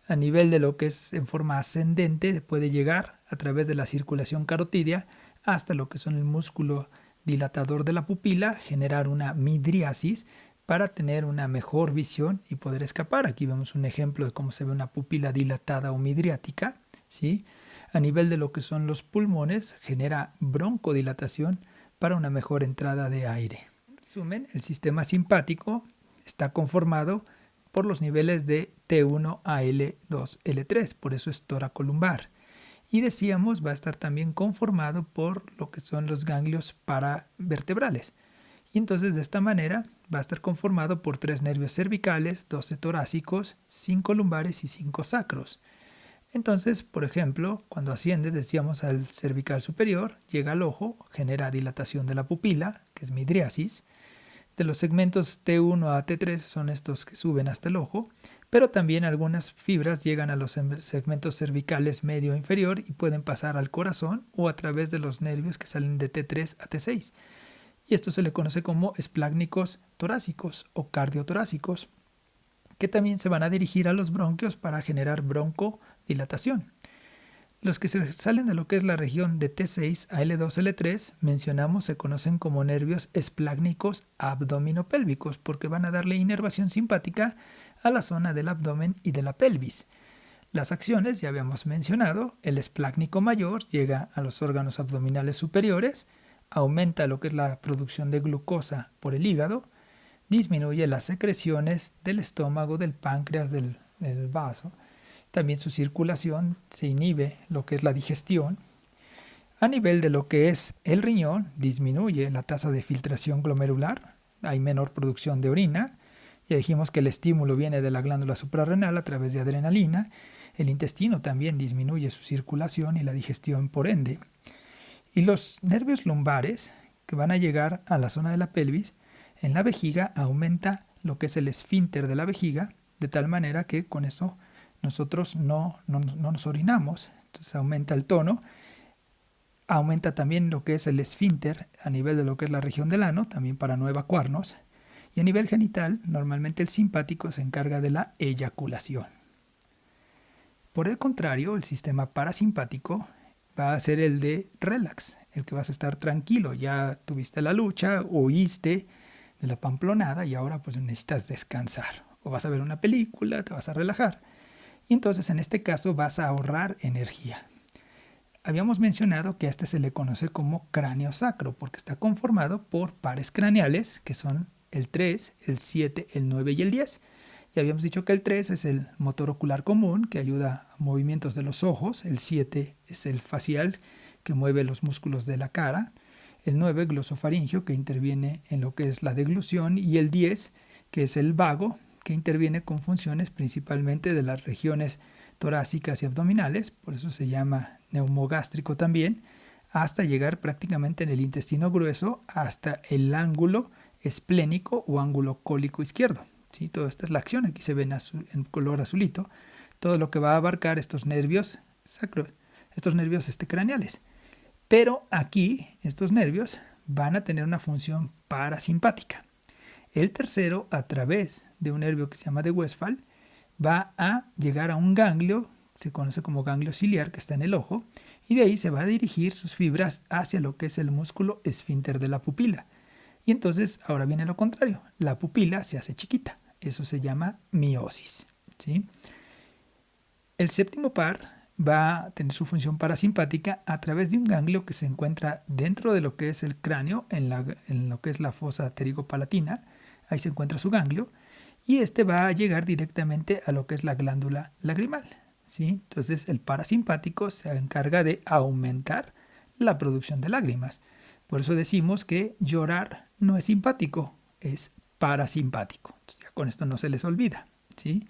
A nivel de lo que es en forma ascendente, puede llegar a través de la circulación carotídea hasta lo que son el músculo dilatador de la pupila, generar una midriasis para tener una mejor visión y poder escapar. Aquí vemos un ejemplo de cómo se ve una pupila dilatada o midriática, ¿sí? A nivel de lo que son los pulmones, genera broncodilatación para una mejor entrada de aire. En resumen, el sistema simpático está conformado por los niveles de T1 a L2, L3, por eso es toracolumbar. Y decíamos, va a estar también conformado por lo que son los ganglios paravertebrales. Y entonces de esta manera va a estar conformado por 3 nervios cervicales, 12 torácicos, 5 lumbares y 5 sacros. Entonces, por ejemplo, cuando asciende, decíamos, al cervical superior, llega al ojo, genera dilatación de la pupila, que es midriasis. De los segmentos T1 a T3 son estos que suben hasta el ojo, pero también algunas fibras llegan a los segmentos cervicales medio e inferior y pueden pasar al corazón o a través de los nervios que salen de T3 a T6. Y esto se le conoce como esplácnicos torácicos o cardiotorácicos, que también se van a dirigir a los bronquios para generar broncodilatación. Los que se salen de lo que es la región de T6 a L2, L3, mencionamos, se conocen como nervios esplácnicos abdominopélvicos porque van a darle inervación simpática a la zona del abdomen y de la pelvis. Las acciones, ya habíamos mencionado, el esplácnico mayor llega a los órganos abdominales superiores, aumenta lo que es la producción de glucosa por el hígado, disminuye las secreciones del estómago, del páncreas, del vaso. También su circulación, se inhibe lo que es la digestión. A nivel de lo que es el riñón, disminuye la tasa de filtración glomerular, hay menor producción de orina. Ya dijimos que el estímulo viene de la glándula suprarrenal a través de adrenalina. El intestino también disminuye su circulación y la digestión por ende. Y los nervios lumbares, que van a llegar a la zona de la pelvis, en la vejiga aumenta lo que es el esfínter de la vejiga, de tal manera que con eso nosotros no nos orinamos. Entonces aumenta el tono. Aumenta también lo que es el esfínter a nivel de lo que es la región del ano, también para no evacuarnos. Y a nivel genital, normalmente el simpático se encarga de la eyaculación. Por el contrario, el sistema parasimpático va a ser el de relax, el que vas a estar tranquilo. Ya tuviste la lucha, huiste de la pamplonada y ahora pues necesitas descansar. O vas a ver una película, te vas a relajar. Y entonces en este caso vas a ahorrar energía. Habíamos mencionado que a este se le conoce como cráneo sacro porque está conformado por pares craneales que son el 3, el 7, el 9 y el 10. Y habíamos dicho que el 3 es el motor ocular común que ayuda a movimientos de los ojos, el 7 es el facial que mueve los músculos de la cara, el 9 glosofaringio que interviene en lo que es la deglución y el 10 que es el vago que interviene con funciones principalmente de las regiones torácicas y abdominales, por eso se llama neumogástrico también, hasta llegar prácticamente en el intestino grueso hasta el ángulo esplénico o ángulo cólico izquierdo. ¿Sí? Toda esta es la acción, aquí se ven en color azulito, todo lo que va a abarcar estos nervios sacros, estos nervios craneales. Pero aquí estos nervios van a tener una función parasimpática. El tercero, a través de un nervio que se llama de Westphal, va a llegar a un ganglio, se conoce como ganglio ciliar, que está en el ojo, y de ahí se va a dirigir sus fibras hacia lo que es el músculo esfínter de la pupila. Y entonces ahora viene lo contrario, la pupila se hace chiquita, eso se llama miosis. ¿Sí? El séptimo par va a tener su función parasimpática a través de un ganglio que se encuentra dentro de lo que es el cráneo, en lo que es la fosa pterigopalatina, ahí se encuentra su ganglio, y este va a llegar directamente a lo que es la glándula lagrimal. ¿Sí? Entonces el parasimpático se encarga de aumentar la producción de lágrimas. Por eso decimos que llorar no es simpático, es parasimpático. Entonces, ya con esto no se les olvida. ¿Sí?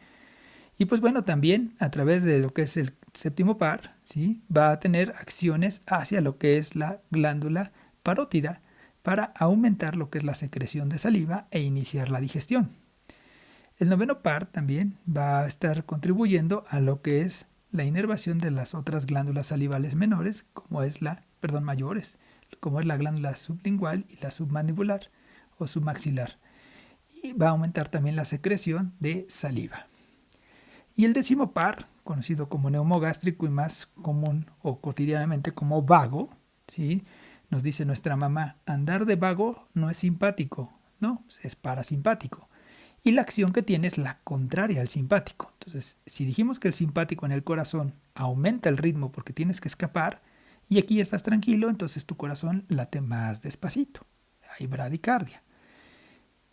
Y pues bueno, también a través de lo que es el séptimo par, ¿sí? Va a tener acciones hacia lo que es la glándula parótida para aumentar lo que es la secreción de saliva e iniciar la digestión. El noveno par también va a estar contribuyendo a lo que es la inervación de las otras glándulas salivales menores, mayores, como es la glándula sublingual y la submandibular o submaxilar. Y va a aumentar también la secreción de saliva. Y el décimo par, conocido como neumogástrico y más común o cotidianamente como vago, ¿sí? Nos dice nuestra mamá, andar de vago no es simpático, no, es parasimpático. Y la acción que tiene es la contraria al simpático. Entonces, si dijimos que el simpático en el corazón aumenta el ritmo porque tienes que escapar, y aquí estás tranquilo, entonces tu corazón late más despacito. Hay bradicardia.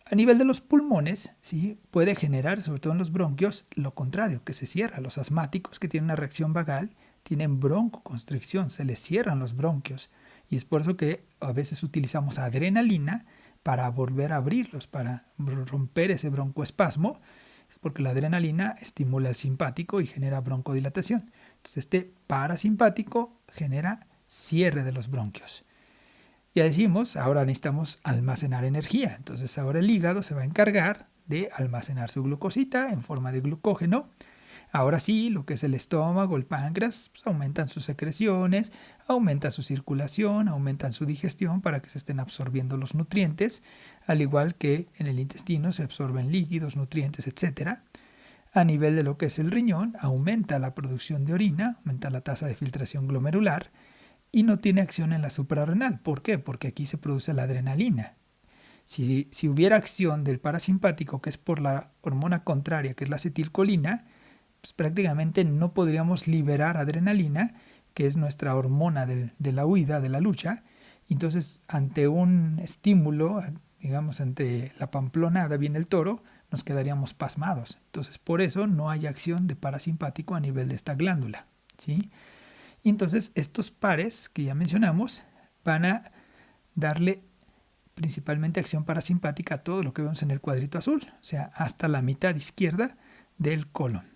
A nivel de los pulmones, ¿sí? Puede generar, sobre todo en los bronquios, lo contrario, que se cierra. Los asmáticos que tienen una reacción vagal tienen broncoconstricción, se les cierran los bronquios. Y es por eso que a veces utilizamos adrenalina para volver a abrirlos, para romper ese broncoespasmo, porque la adrenalina estimula el simpático y genera broncodilatación. Entonces este parasimpático genera cierre de los bronquios. Ya decimos, ahora necesitamos almacenar energía. Entonces ahora el hígado se va a encargar de almacenar su glucosita en forma de glucógeno. Ahora sí, lo que es el estómago, el páncreas, pues aumentan sus secreciones, aumenta su circulación, aumentan su digestión para que se estén absorbiendo los nutrientes, al igual que en el intestino se absorben líquidos, nutrientes, etc. A nivel de lo que es el riñón, aumenta la producción de orina, aumenta la tasa de filtración glomerular, y no tiene acción en la suprarrenal. ¿Por qué? Porque aquí se produce la adrenalina. Si hubiera acción del parasimpático, que es por la hormona contraria, que es la acetilcolina, pues prácticamente no podríamos liberar adrenalina, que es nuestra hormona de la huida, de la lucha. Entonces, ante un estímulo, digamos, ante la pamplonada viene el toro, nos quedaríamos pasmados. Entonces, por eso no hay acción de parasimpático a nivel de esta glándula, ¿sí? Y entonces estos pares que ya mencionamos van a darle principalmente acción parasimpática a todo lo que vemos en el cuadrito azul, o sea, hasta la mitad izquierda del colon.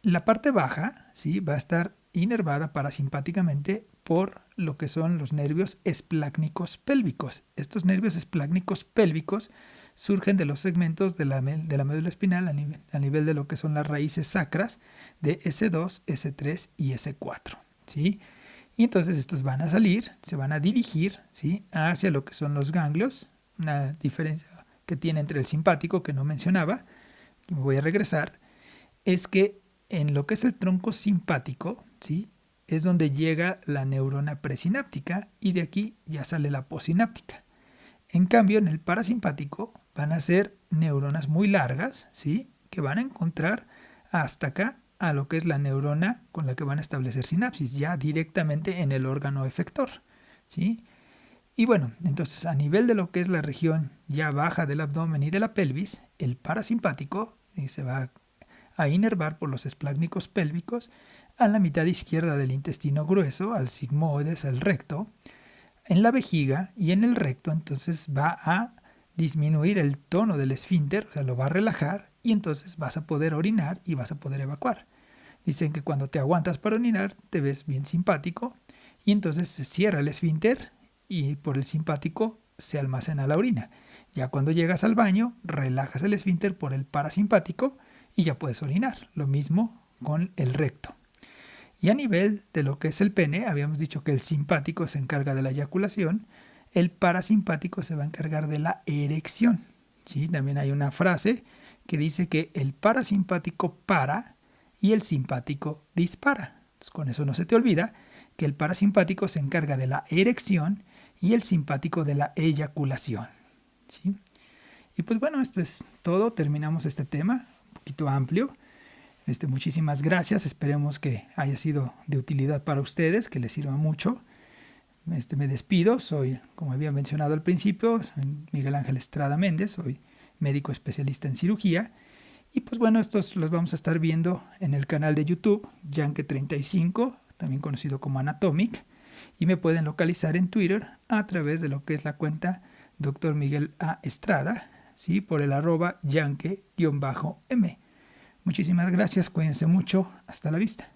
La parte baja, ¿sí? Va a estar inervada parasimpáticamente por lo que son los nervios esplácnicos pélvicos. Estos nervios esplácnicos pélvicos surgen de los segmentos de la médula espinal a nivel de lo que son las raíces sacras de S2, S3 y S4. ¿Sí? Y entonces estos van a salir, se van a dirigir, ¿sí?, hacia lo que son los ganglios. Una diferencia que tiene entre el simpático, que no mencionaba, y me voy a regresar, es que en lo que es el tronco simpático, ¿sí?, es donde llega la neurona presináptica y de aquí ya sale la posináptica. En cambio, en el parasimpático van a ser neuronas muy largas, ¿sí?, que van a encontrar hasta acá a lo que es la neurona con la que van a establecer sinapsis, ya directamente en el órgano efector, ¿sí? Y bueno, entonces a nivel de lo que es la región ya baja del abdomen y de la pelvis, el parasimpático se va a inervar por los esplácnicos pélvicos a la mitad izquierda del intestino grueso, al sigmoides, al recto, en la vejiga y en el recto. Entonces va a disminuir el tono del esfínter, o sea, lo va a relajar, y entonces vas a poder orinar y vas a poder evacuar. Dicen que cuando te aguantas para orinar te ves bien simpático y entonces se cierra el esfínter y por el simpático se almacena la orina. Ya cuando llegas al baño, relajas el esfínter por el parasimpático y ya puedes orinar. Lo mismo con el recto. Y a nivel de lo que es el pene, habíamos dicho que el simpático se encarga de la eyaculación, el parasimpático se va a encargar de la erección. ¿Sí? También hay una frase que dice que el parasimpático para y el simpático dispara. Entonces, con eso no se te olvida que el parasimpático se encarga de la erección y el simpático de la eyaculación. ¿Sí? Y pues bueno, esto es todo. Terminamos este tema, un poquito amplio. Muchísimas gracias. Esperemos que haya sido de utilidad para ustedes, que les sirva mucho. Me despido. Soy, como había mencionado al principio, soy Miguel Ángel Estrada Méndez. Soy médico especialista en cirugía. Y pues bueno, estos los vamos a estar viendo en el canal de YouTube, Yankee35, también conocido como Anatomic. Y me pueden localizar en Twitter a través de lo que es la cuenta Dr. Miguel A. Estrada, ¿sí?, por el @ Yankee-M. Muchísimas gracias, cuídense mucho, hasta la vista.